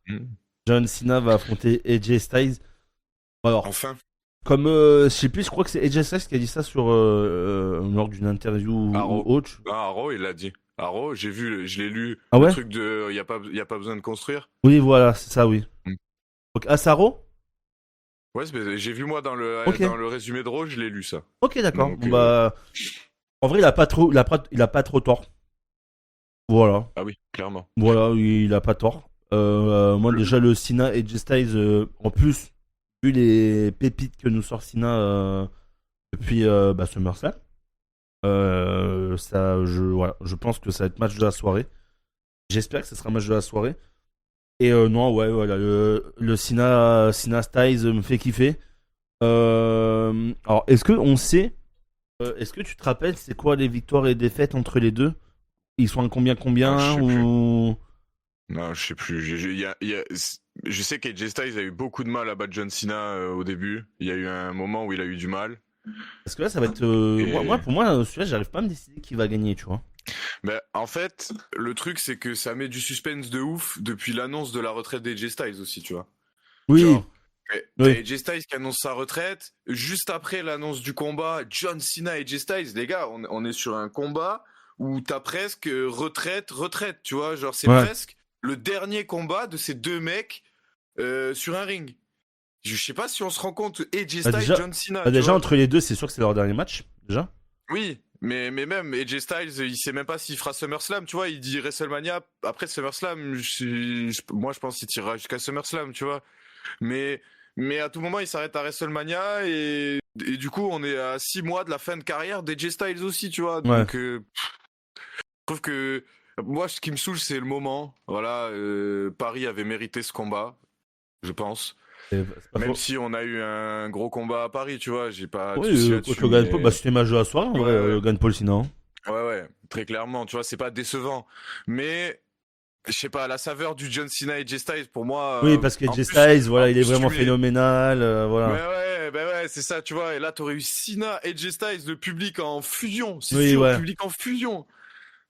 Mm. John Cena va affronter AJ Styles. Alors, Enfin, comme je sais plus, je crois que c'est AJ Styles qui a dit ça lors d'une interview ou Arrow. autre. Ah, Arrow, il l'a dit. Arrow, je l'ai lu. Ah Le ouais? truc de, y a pas besoin de construire. Oui, voilà, c'est ça, oui. Mm. Donc, Asaro? Ouais, j'ai vu moi Ok. dans le résumé de Raw, je l'ai lu ça. Ok, d'accord. Donc, Bon, bah, En vrai, il a pas trop tort. Voilà. Ah oui, clairement. Voilà, il a pas tort. Moi, déjà, le Cena et J Styles, en plus, vu les pépites que nous sort Cena depuis SummerSlam, voilà, je pense que ça va être match de la soirée. J'espère que ce sera match de la soirée. Et non, ouais, voilà, le Cena Styles me fait kiffer. Alors, est-ce que on sait, est-ce que tu te rappelles, c'est quoi les victoires et défaites entre les deux? Ils sont à Ah, je combien sais plus. ou... Non, je sais plus. Je sais qu'AJ Styles a eu beaucoup de mal à battre John Cena au début. Il y a eu un moment où il a eu du mal. Parce que là, ça va être. Et Pour moi, celui-là, j'arrive pas à me décider qui va gagner, tu vois. ben, en fait, le truc c'est que ça met du suspense de ouf depuis l'annonce de la retraite d'AJ Styles aussi, tu vois. Oui, Genre, t'as oui. AJ Styles qui annonce sa retraite. Juste après l'annonce du combat, John Cena et AJ Styles, les gars, on est sur un combat où t'as presque retraite, tu vois. Genre, c'est Ouais. presque le dernier combat de ces deux mecs sur un ring. Je sais pas si on se rend compte, AJ Bah, Styles, déjà, John Cena, tu déjà, vois. entre les deux, c'est sûr que c'est leur dernier match. Déjà. Oui, mais même AJ Styles, il sait même pas s'il fera SummerSlam, tu vois. Il dit WrestleMania, après SummerSlam, moi je pense qu'il tirera jusqu'à SummerSlam, tu vois. Mais, mais à tout moment, il s'arrête à WrestleMania et du coup, on est à 6 mois de la fin de carrière d'AJ Styles aussi, tu vois. Ouais. Donc, je trouve que moi, ce qui me saoule, c'est le moment. Voilà, Paris avait mérité ce combat, je pense. C'est pas Même faux. si on a eu un gros combat à Paris, tu vois, j'ai pas de Oui, souci contre là-dessus, Logan Paul, bah, mais c'était match de la soirée, en ouais, vrai, ouais, Logan Paul, sinon. ouais, très clairement, tu vois, c'est pas décevant. Mais je sais pas, la saveur du John Cena et Jay Styles, pour Oui, moi, parce que en Jay plus, Styles, en voilà, il est plus tu vraiment mets. phénoménal, voilà. Mais ouais, c'est ça, tu vois. Et là, t'aurais eu Cena et Jay Styles, le public en fusion. C'est Oui, sûr, ouais. public en fusion.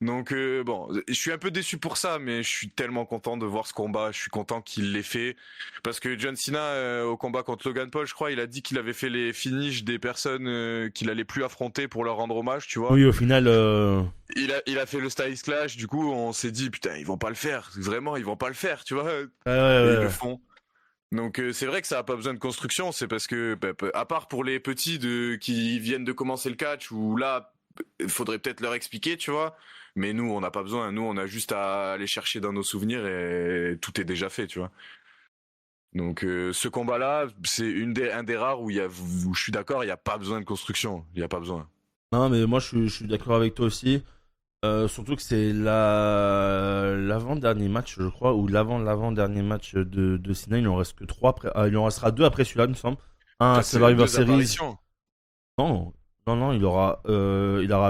Donc bon, je suis un peu déçu pour ça, mais je suis tellement content de voir ce combat. Je suis content qu'il l'ait fait parce que John Cena au combat contre Logan Paul, je crois, il a dit qu'il avait fait les finishes des personnes qu'il allait plus affronter pour leur rendre hommage, tu vois. Oui, au final. Il a fait le Styles Clash. Du coup, on s'est dit putain, ils vont pas le faire. Vraiment, ils vont pas le faire, tu vois. Ouais, Et ils le ouais, font. Donc c'est vrai que ça a pas besoin de construction, c'est parce que à part pour les petits qui viennent de commencer le catch où là il faudrait peut-être leur expliquer, tu vois. Mais nous on n'a pas besoin, nous on a juste à aller chercher dans nos souvenirs et tout est déjà fait, tu vois. Donc ce combat-là, c'est un des rares où je suis d'accord, il y a pas besoin de construction, il y a pas besoin. non, mais moi, je suis d'accord avec toi aussi. Surtout que c'est l'avant-dernier match, je crois, ou l'avant-dernier match de Cena. Il en reste que 3. Il en restera 2 après celui-là, il me semble. Un à Putain, c'est Survivor deux Series. apparitions. Non, non, il aura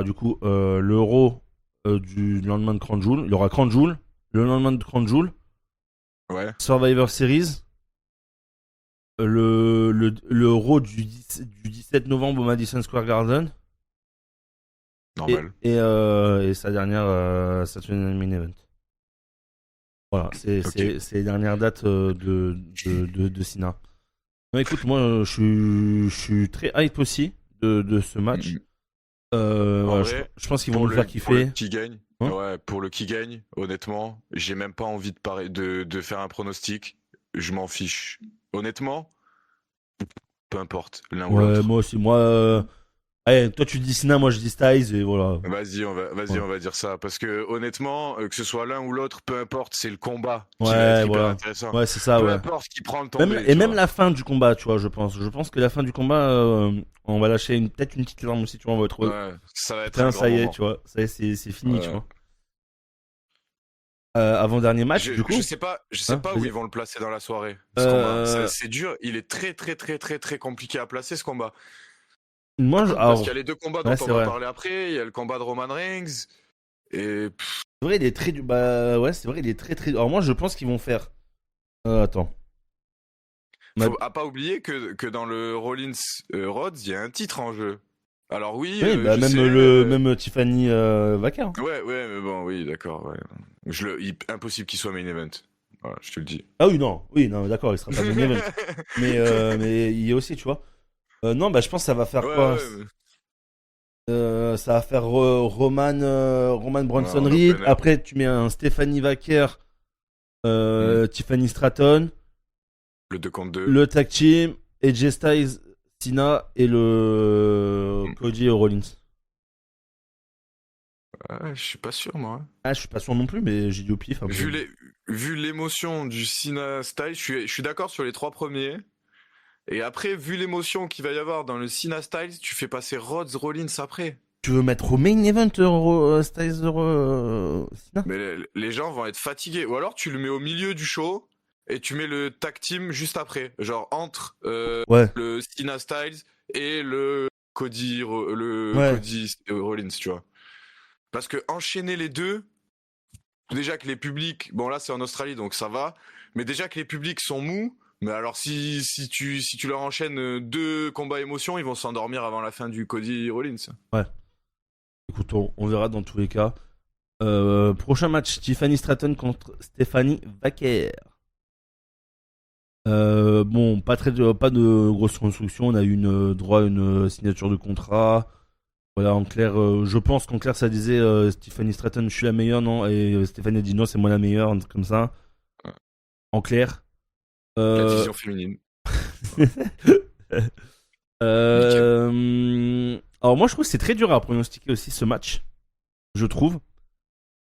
du coup l'Euro du lendemain de Crown Jewel. Il aura Crown Jewel, le lendemain de Crown Jewel, Ouais, Survivor Series, l'Euro du 17 novembre au Madison Square Garden normal. et sa dernière Saturday Night Main Event. Voilà, Ok. c'est les dernières dates de Cena. Non, écoute, moi je suis très hype aussi de ce match. Mm. En Voilà, vrai, je pense qu'ils vont nous faire pour le kiffer. qui gagne, Hein. ouais, pour le qui gagne, honnêtement, j'ai même pas envie de faire un pronostic. Je m'en fiche. Honnêtement, peu importe, l'un ou Ouais, l'autre. moi aussi. Moi, allez, toi tu dis Cena, moi je dis Styles et voilà. Vas-y, Ouais, on va dire ça. Parce que honnêtement, que ce soit l'un ou l'autre, peu importe, c'est le combat qui va être ouais, hyper voilà. intéressant. Ouais, c'est ça, Peu ouais. importe qui prend le Même, tombé, et tu même vois. la fin du combat, tu vois, je pense. Je pense que la fin du combat, on va lâcher peut-être une petite larme aussi, tu vois. On va être Ouais, ça va être putain, un grand ça y est, moment. tu vois. Ça y est, c'est fini, tu Ouais. vois. Avant-dernier match, du coup. Je sais Hein, pas où vas-y. ils vont le placer dans la soirée, ce combat. Euh, C'est dur, il est très compliqué à placer ce combat. moi, Parce qu'il y alors, a les deux combats ouais, dont on c'est va vrai. parler après. Il y a le combat de Roman Reigns. Et C'est vrai, il est très, bah, ouais, c'est vrai, il est très. Alors, moi, je pense qu'ils vont faire. Attends. Ma- faut à pas oublier que dans le Rollins Rhodes, il y a un titre en jeu. Alors oui, Oui, bah, je sais. euh, même Tiffany Vaca. ouais, mais bon, oui, d'accord. Ouais. Impossible qu'il soit main event. Voilà, je te le dis. Ah oui, non, d'accord, il sera pas main event. Mais il y est aussi, tu vois. Non, bah je pense que ça va faire quoi? Ouais. Ça va faire Roman Ouais, Bronson en Reed. opener. Après, tu mets un Stephanie Vaquer, Hmm. Tiffany Stratton, Le 2 contre 2. le tag team, AJ Styles, Cena et le Hmm. Cody Rollins. Ouais, je suis pas sûr, moi. Ah, je suis pas sûr non plus, mais j'ai dit au pif. Vu les, vu l'émotion du Cena style, je suis d'accord sur les 3 premiers. Et après, vu l'émotion qu'il va y avoir dans le Cena style, tu fais passer Rhodes Rollins après. Tu veux mettre au main event Styles Cena? Mais les gens vont être fatigués. Ou alors tu le mets au milieu du show et tu mets le tag team juste après. Genre entre Ouais, le Cena Styles et le ouais. Cody Rollins, tu vois. Parce que enchaîner les deux, déjà que les publics, bon là c'est en Australie donc ça va, mais déjà que les publics sont mous, mais alors si tu leur enchaînes 2 combats émotion, ils vont s'endormir avant la fin du Cody Rollins. Ouais. Écoute, on verra dans tous les cas. Prochain match, Tiffany Stratton contre Stephanie Vaquer. Bon, pas de grosse construction. On a eu droit à une signature de contrat. Voilà, en clair, je pense qu'en clair, ça disait Stephanie Stratton, je suis la meilleure, non? Et Stephanie a dit non, c'est moi la meilleure, un truc comme ça. Ouais. En clair. La Euh... division féminine. Alors, moi, je trouve que c'est très dur à pronostiquer aussi ce match. Je trouve.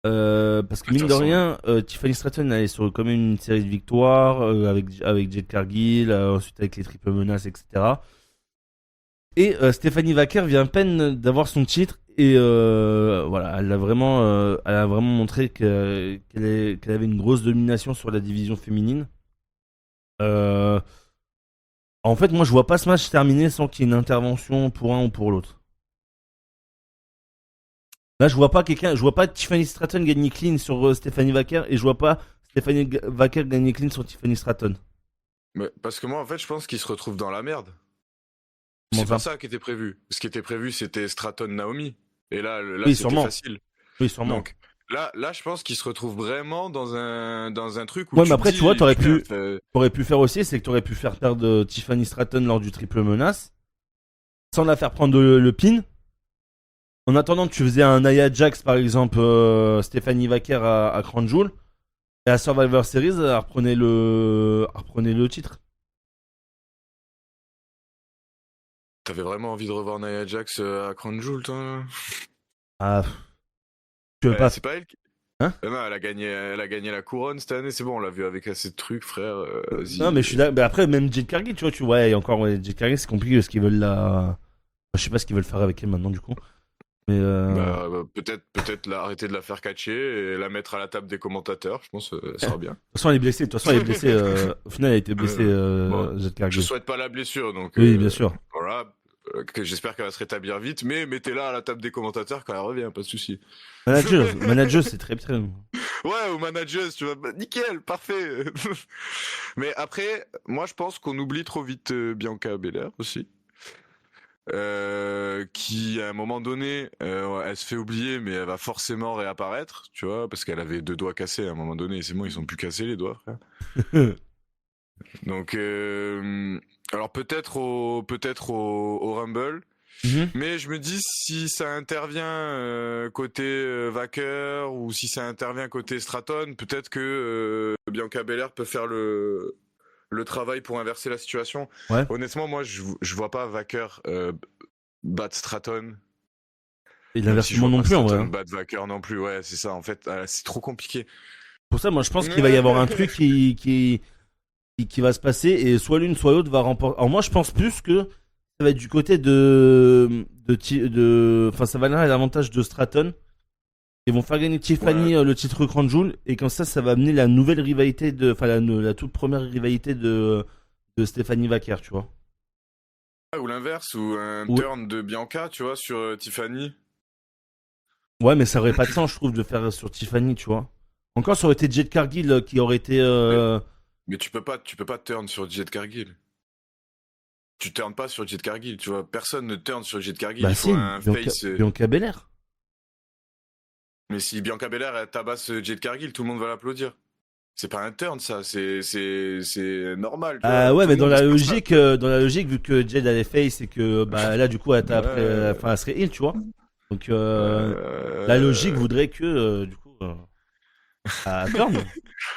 Parce que De toute mine de façon, rien, Tiffany Stratton elle est sur quand même une série de victoires avec Jade Cargill, ensuite avec les triples menaces, etc. Et Stephanie Vaquer vient à peine d'avoir son titre et voilà, elle a vraiment montré qu'elle avait une grosse domination sur la division féminine. Euh, En fait, moi je vois pas ce match terminer sans qu'il y ait une intervention pour un ou pour l'autre. Là, je vois pas Tiffany Stratton gagner clean sur Stephanie Vaquer et je vois pas Vaquer gagner clean sur Tiffany Stratton. mais parce que moi en fait je pense qu'ils se retrouvent dans la merde. Comment C'est pas ça? ça qui était prévu. Ce qui était prévu c'était Stratton Naomi. Et là Oui, c'était sûrement. facile. Oui, sûrement. Donc là je pense qu'ils se retrouvent vraiment dans un truc où Ouais, mais tu te après, tu vois, dis putain, t'aurais pu faire aussi, c'est que t'aurais pu faire perdre Tiffany Stratton lors du triple menace, sans la faire prendre le pin. En attendant, tu faisais un Nia Jax, par exemple, Stephanie Vaquer à Crown Jewel, et à Survivor Series, elle reprenait le titre. t'avais vraiment envie de revoir Nia Jax à Crown Jewel, toi? Ah, tu veux pas. C'est pas elle qui... Hein? Non, elle a gagné la couronne cette année, c'est bon, on l'a vu avec assez de trucs, frère. Non, Vas-y. mais je suis là. Mais après, même Jade Cargill, tu vois, et encore, ouais, Jade Cargill, c'est compliqué parce qu'ils veulent la. Je sais pas ce qu'ils veulent faire avec elle maintenant, du coup. Mais Peut-être arrêter de la faire catcher et la mettre à la table des commentateurs, je pense que ça sera bien. de toute façon, elle est blessée. De toute façon, elle est blessée. Au final, elle a été blessée, Bon, Jade je Cargill. souhaite pas la blessure, donc Oui, bien sûr. voilà. Que j'espère qu'elle va se rétablir vite, mais mettez-la à la table des commentateurs quand elle revient, pas de souci. Manager, c'est très très. Ouais, ou manager, tu vois, bah, nickel, parfait. Mais après, moi je pense qu'on oublie trop vite Bianca Belair aussi. Qui à un moment donné, ouais, elle se fait oublier, mais elle va forcément réapparaître, tu vois, parce qu'elle avait 2 doigts cassés à un moment donné, et c'est bon, ils sont plus cassés les doigts, frère. Donc, alors peut-être au Rumble, Mhm. mais je me dis si ça intervient côté Vacker ou si ça intervient côté Stratton, peut-être que Bianca Belair peut faire le travail pour inverser la situation. Ouais. Honnêtement, moi, je vois pas Vacker battre Stratton, Et même si je l'inversement vois non pas plus en vrai. Stratton Hein. battre Vacker non plus. Ouais, c'est ça. En fait, c'est trop compliqué. Pour ça, moi, je pense qu'il va y avoir un truc qui va se passer et soit l'une soit l'autre va remporter. Alors moi, je pense plus que ça va être du côté enfin, ça va aller à l'avantage de Stratton. Ils vont faire gagner Tiffany Ouais. le titre Crown Jewel et comme ça va amener la nouvelle rivalité enfin la toute première rivalité de Stephanie Vaquer, tu vois. Ou l'inverse, ou un Ouais, turn de Bianca, tu vois, sur Tiffany. ouais, mais ça aurait pas de sens, je trouve, de faire sur Tiffany, tu vois. Encore, ça aurait été Jade Cargill qui aurait été. Mais, mais tu peux pas turn sur Jet Cargill. Tu turns pas sur Jet Cargill, tu vois. Personne ne turn sur Jet Cargill. Bah Il faut si, un face. Bianca Belair. Mais si Bianca Belair elle tabasse Jet Cargill, tout le monde va l'applaudir. C'est pas un turn, ça. C'est normal, tu vois. Ah ouais, Tout mais le monde est sur ça. dans la logique, vu que Jade elle est face et que bah là du coup Ouais. enfin, elle serait heal, tu vois. Donc la logique Euh... voudrait que du coup à turn.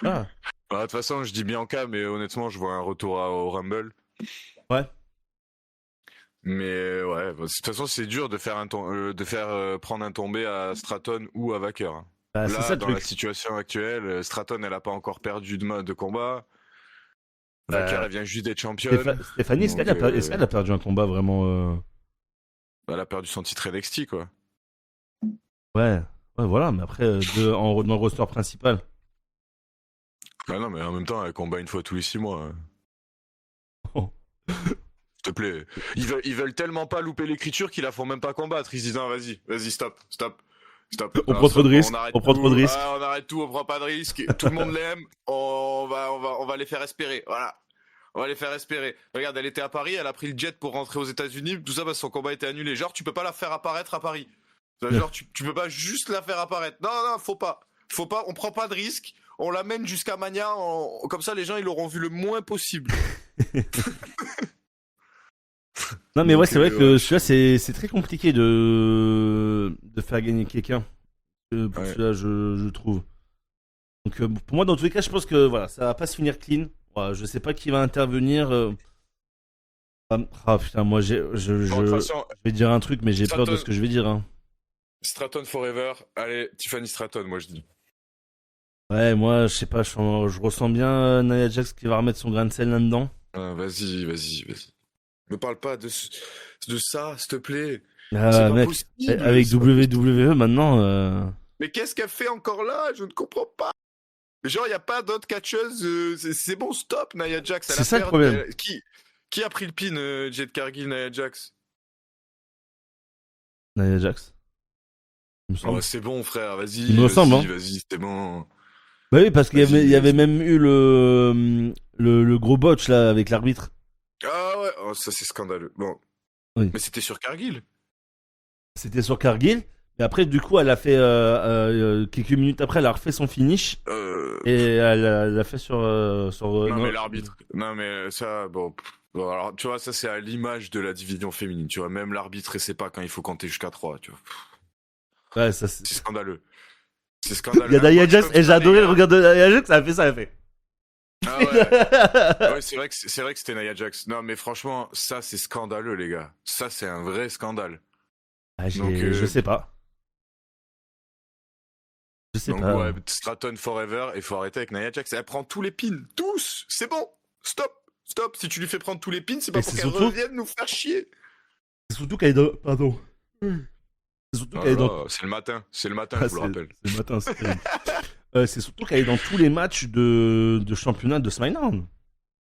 Voilà. Bah, de toute façon, je dis Bianca, mais honnêtement, je vois un retour au Rumble. Ouais. Mais ouais, de toute façon, c'est dur de faire prendre un tombé à Stratton ou à Wacker, hein. Bah, c'est ça Là, le dans la truc. situation actuelle, Stratton, elle a pas encore perdu de combat. Wacker, Bah, elle vient juste d'être championne. Stéphanie, Donc, est-ce qu'elle a perdu un combat vraiment elle a perdu son titre NXT, quoi. Ouais, ouais, voilà, mais après, dans le roster principal. Ah non, mais en même temps, elle combat une fois tous les 6 mois, hein. Oh. S'il te plaît. Ils veulent tellement pas louper l'écriture qu'ils la font même pas combattre. Ils se disent, non, vas-y, stop. On Non, prend trop stop, de on risques, arrête on prend trop de tout. risques. Ah, on arrête tout, on prend pas de risques. Tout le monde l'aime. On va les faire espérer. Voilà. On va les faire espérer. Regarde, elle était à Paris, elle a pris le jet pour rentrer aux États-Unis. Tout ça parce que son combat était annulé. Genre, tu peux pas la faire apparaître à Paris. Genre, tu peux pas juste la faire apparaître. Non, faut pas. On prend pas de risques. On l'amène jusqu'à Mania. Comme ça, les gens, ils l'auront vu le moins possible. Non, mais ouais, Donc, c'est vrai que ouais. celui-là, c'est très compliqué de faire gagner quelqu'un. Pour Ouais. celui-là, je trouve. Donc, pour moi, dans tous les cas, je pense que voilà, ça va pas se finir clean. Voilà, je sais pas qui va intervenir. Putain, moi, Bon, de toute façon, je vais dire un truc, mais j'ai peur de ce Stratton, que je vais dire. Hein. Stratton Forever. Allez, Tiffany Stratton, moi je dis. Ouais, moi, je sais pas, je ressens bien Nia Jax qui va remettre son grain de sel là-dedans. Ah, vas-y. Me parle pas de ça, s'il te plaît. C'est pas Mec, possible. avec C'est pas possible. WWE maintenant. Mais qu'est-ce qu'elle fait encore là? Je ne comprends pas. Genre, il n'y a pas d'autres catcheuses. C'est bon, stop, Nia Jax. Elle C'est a ça le perdu. problème. Qui a pris le pin, Jet Cargill, Nia Jax? Nia Jax. Il me semble. Oh, c'est bon, frère. Il me semble, hein. Vas-y, c'est bon. Bah oui, parce il y avait Vas-y. même eu le gros botch là avec l'arbitre. Ah ouais, oh, ça c'est scandaleux. Bon. Oui. Mais c'était sur Cargill. C'était sur Cargill. Et après, du coup, elle a fait quelques minutes après, elle a refait son finish et elle l'a fait sur Non, mais l'arbitre. Non, mais ça, bon. Bon, alors, tu vois, ça c'est à l'image de la division féminine. Tu vois, même l'arbitre, il sait pas quand il faut compter jusqu'à 3. Tu vois. Ouais, ça c'est. C'est scandaleux. C'est Il scandaleux. y a Un Nia coach Jax comme et j'ai ça, les adoré le gars. regard de Nia Jax, ça a fait ça, elle a fait. Ah ouais. Ouais, c'est vrai que c'était Nia Jax. Non, mais franchement, ça c'est scandaleux, les gars. Ça c'est un vrai scandale. Ah, Donc, je sais pas. Je sais donc pas. ouais, Stratton Forever, il faut arrêter avec Nia Jax. Elle prend tous les pins, tous. C'est bon. Stop. Si tu lui fais prendre tous les pins, c'est pas Et pour c'est qu'elle surtout, revienne nous faire chier. c'est surtout qu'elle est dans. Pardon. C'est surtout Oh qu'elle est dans. là, c'est le matin, Ah, je vous le rappelle. c'est le matin, c'est terrible. C'est surtout qu'elle est dans tous les matchs de championnat de SmackDown.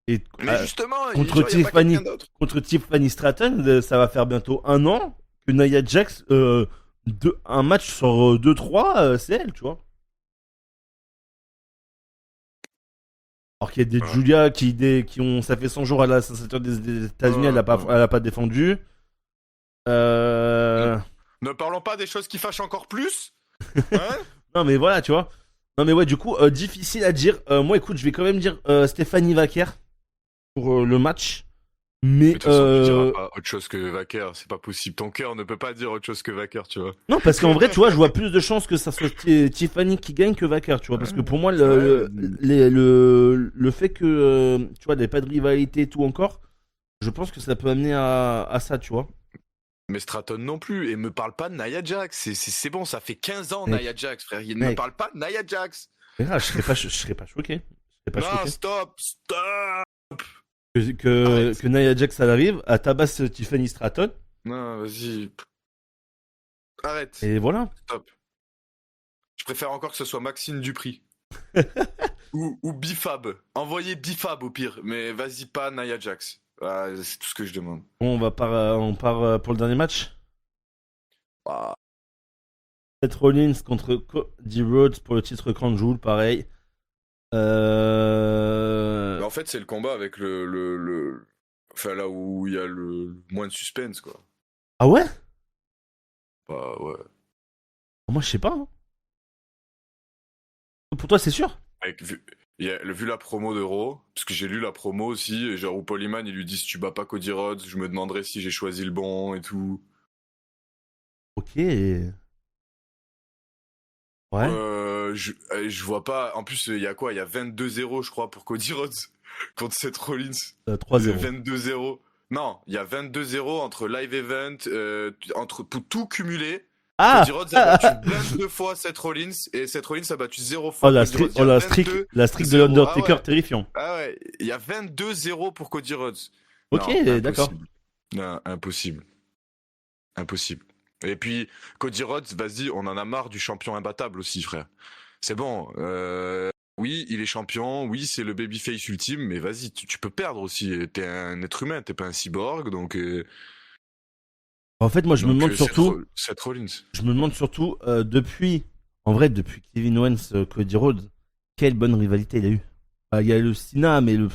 Et Mais justement, contre genre, y a pas Tiffany, quelqu'un d'autre. contre Tiffany Stratton, ça va faire bientôt un an que Nia Jax, un match sur 2-3, c'est elle, tu vois. Alors qu'il y a des Ouais. Julia qui ont, ça fait 100 jours à la ceinture des États-Unis, elle a pas défendu. Euh... Ne parlons pas des choses qui fâchent encore plus. Hein? Non mais voilà, tu vois. Non mais ouais, du coup, difficile à dire. Moi, écoute, je vais quand même dire Stéphanie Vaquer pour le match. Mais Mais de toute façon, tu diras pas autre chose que Wacker, c'est pas possible. Ton cœur ne peut pas dire autre chose que Wacker, tu vois. non, parce qu'en vrai, tu vois, je vois plus de chances que ça soit Tiffany qui gagne que Vaquer, tu vois. Parce que pour moi, le fait que, tu vois, il n'y ait pas de rivalité et tout encore, je pense que ça peut amener à ça, tu vois. Mais Stratton non plus, et me parle pas de Nia Jax. C'est bon, ça fait 15 ans Mec. Nia Jax, frère. Il ne me Mec. parle pas de Nia Jax. Mais là, je serais pas choqué. Je serais pas Non, choqué. stop. Que Nia Jax, ça arrive, à tabasse Tiffany Stratton, Non, vas-y. Arrête. et voilà. Stop. Je préfère encore que ce soit Maxime Dupri. ou Bifab. Envoyez Bifab au pire. Mais vas-y pas Nia Jax. Ah, c'est tout ce que je demande. Bon, on part pour le dernier match. Ah. Seth Rollins contre Cody Rhodes pour le titre Crown Jewel, pareil. Mais en fait, c'est le combat avec le... Enfin, là où il y a le moins de suspense, quoi. Ah ouais? Bah, ouais. Moi, je sais pas. Hein. Pour toi, c'est sûr? Vu la promo de Raw, parce que j'ai lu la promo aussi, et genre où Paul Heyman, il lui dit si tu bats pas Cody Rhodes, je me demanderai si j'ai choisi le bon et tout. Ok. Ouais. Je vois pas. En plus, il y a quoi? Il y a 22-0, je crois, pour Cody Rhodes contre Seth Rollins. 3-0. 22-0. Non, il y a 22-0 entre live event, pour tout cumuler. Ah Cody Rhodes a battu 22 fois Seth Rollins et Seth Rollins a battu 0 Oh, fois la, Cody Rhodes. oh, la streak de l'Undertaker, terrifiant. Ah ouais, il y a 22-0 pour Cody Rhodes. Ok, Non, d'accord. Non, impossible. Impossible. Et puis, Cody Rhodes, vas-y, on en a marre du champion imbattable aussi, frère. C'est bon. Oui, il est champion. Oui, c'est le babyface ultime. Mais vas-y, tu peux perdre aussi. T'es un être humain, t'es pas un cyborg. Donc, En fait, moi, je me demande surtout. Seth Rollins. Je me demande surtout, depuis Kevin Owens, Cody Rhodes, quelle bonne rivalité il a eu. Il y a le Cena, mais le.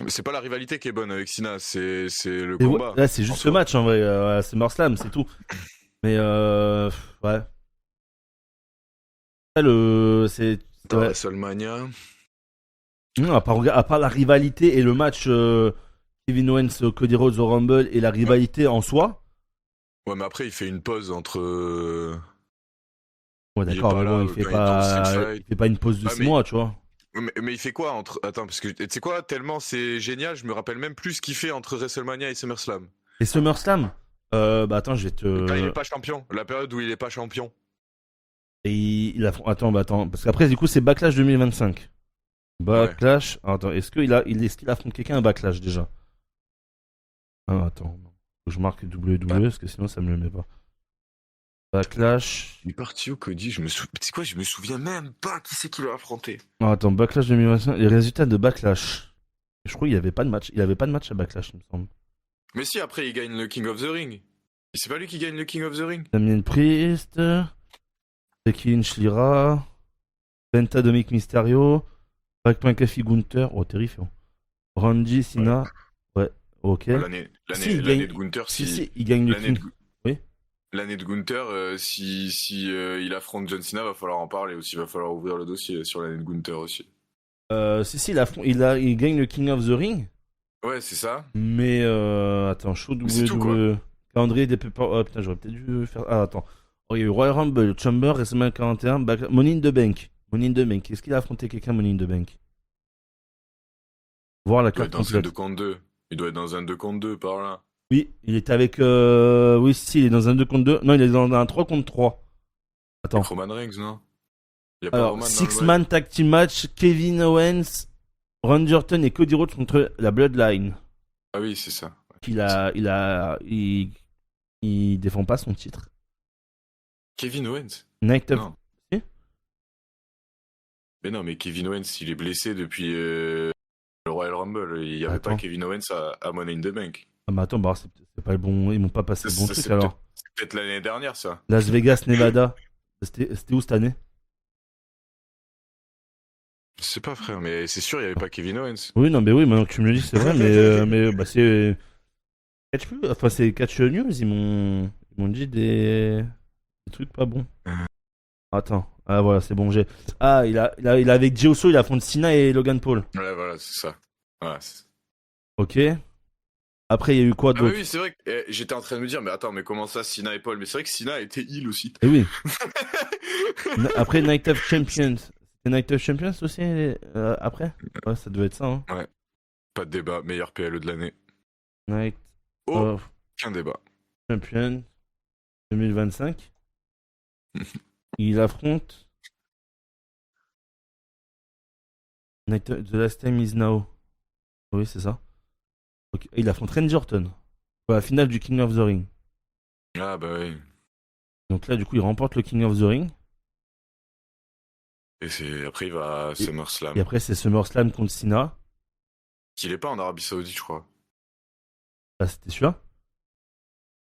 C'est pas la rivalité qui est bonne avec Cena, c'est le combat. Là, c'est juste ce match, en vrai. C'est SummerSlam, c'est tout. Mais, ouais. C'est. Dans Ouais. WrestleMania. Non, à part la rivalité et le match Kevin Owens, Cody Rhodes au Rumble et la rivalité en soi. Ouais, mais après, il fait une pause entre. Ouais, d'accord, mais bon, il fait pas une pause de 6 mois, tu vois. Mais il fait quoi entre. Attends, parce que tu sais quoi, tellement c'est génial, je me rappelle même plus ce qu'il fait entre WrestleMania et SummerSlam. Et SummerSlam, bah attends, je vais te. Quand il est pas champion, la période où il est pas champion. Et attends, parce qu'après, du coup, c'est Backlash 2025. Backlash. Ouais. Attends, est-ce qu'il affronte quelqu'un à Backlash déjà? Ah, attends, faut que je marque WWE parce que sinon ça me le met pas. Backlash. Il est parti où, Cody? Tu sais quoi, je me souviens même pas qui c'est qui l'a affronté. Ah, attends, Backlash 2025. Les résultats de Backlash. Je crois qu'il avait pas de match. Il avait pas de match à Backlash, il me semble. Mais si, après il gagne le King of the Ring. C'est pas lui qui gagne le King of the Ring. Damien Priest. Becky Lynch, Lyra. Penta, Dominic Mysterio. Pac McAfee, Gunther. Oh, terrifiant. Randy, Cena. Ouais, ok. L'année de Gunther, si, il gagne le King. Oui. L'année de Gunther, si il affronte John Cena, va falloir en parler aussi. Va falloir ouvrir le dossier sur l'année de Gunther aussi. Si, il gagne le King of the Ring. Ouais, c'est ça. Mais attends, show WWE. Calendrier des Paper. Oh putain, j'aurais peut-être dû faire. Ah, attends. Oh, il y a eu Royal Rumble, Chamber, WrestleMania 41, Money in the Bank. Money in the Bank. Est-ce qu'il a affronté quelqu'un Money in the Bank? Voir la carte complète. Il doit être dans un 2 contre 2 par là. Oui, il était avec. Oui, si, il est dans un 2 contre 2. Non, il est dans un 3 contre 3. Attends. Avec Roman Reigns, non? Il y a pas Alors, Roman Six-Man Tag Team Match, Kevin Owens, Randy Orton et Cody Rhodes contre la Bloodline. Ah oui, c'est ça. Il défend pas son titre. Kevin Owens? Night of. Non. Si? Mais non, mais Kevin Owens, il est blessé depuis le Royal Rumble. Il n'y avait pas Kevin Owens à Money in the Bank. Ah, mais attends, bah, c'est pas le bon. Ils m'ont pas passé le bon truc alors. C'est peut-être l'année dernière, ça. Las Vegas, Nevada. C'était où cette année? Je sais pas, frère, mais c'est sûr, il n'y avait pas Kevin Owens. Oui, non, mais oui, maintenant que tu me le dis, c'est vrai, mais bah, c'est. C'est Catch News, ils m'ont dit des trucs pas bons. Attends, ah voilà, c'est bon, j'ai. Ah, il a avec Jey Uso, il affronte Cena et Logan Paul. Ouais, voilà, c'est ça. Voilà, ok. Après, il y a eu quoi d'autre? Oui, c'est vrai que j'étais en train de me dire, mais attends, mais comment ça, Cena et Paul? Mais c'est vrai que Cena était heel aussi. Eh oui. Après, Night of Champions. C'était Night of Champions aussi après? Ouais, ça devait être ça. Hein. Ouais. Pas de débat, meilleur PLE de l'année. Night of aucun débat. Champions 2025. Il affronte. The Last Time Is Now. Oui, c'est ça. Okay. Il affronte Randy Orton pour la finale du King of the Ring. Ah bah oui. Donc là, du coup, il remporte le King of the Ring. Et après, il va à SummerSlam. Et après, c'est SummerSlam contre Cena. Qu'il est pas en Arabie Saoudite, je crois. Ah, c'était sûr.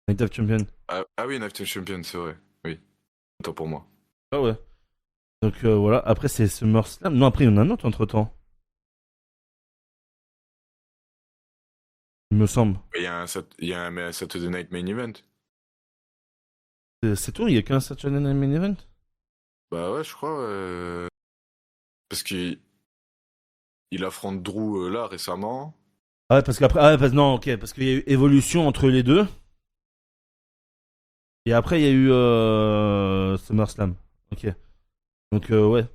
Night of Champions. Ah oui, Night of Champions, c'est vrai. Oui. Attends pour moi. Ah ouais. Donc voilà, après c'est SummerSlam. Non, après il y en a un autre entre temps. Il me semble. Il y a un Saturday Night Main Event. C'est tout, il y a qu'un Saturday Night Main Event? Bah ouais, je crois. Parce qu'il affronte Drew là récemment. Ah ouais, parce qu'après. Ah ouais, non, ok, parce qu'il y a eu évolution entre les deux. Et après il y a eu SummerSlam. Ok. Donc ouais.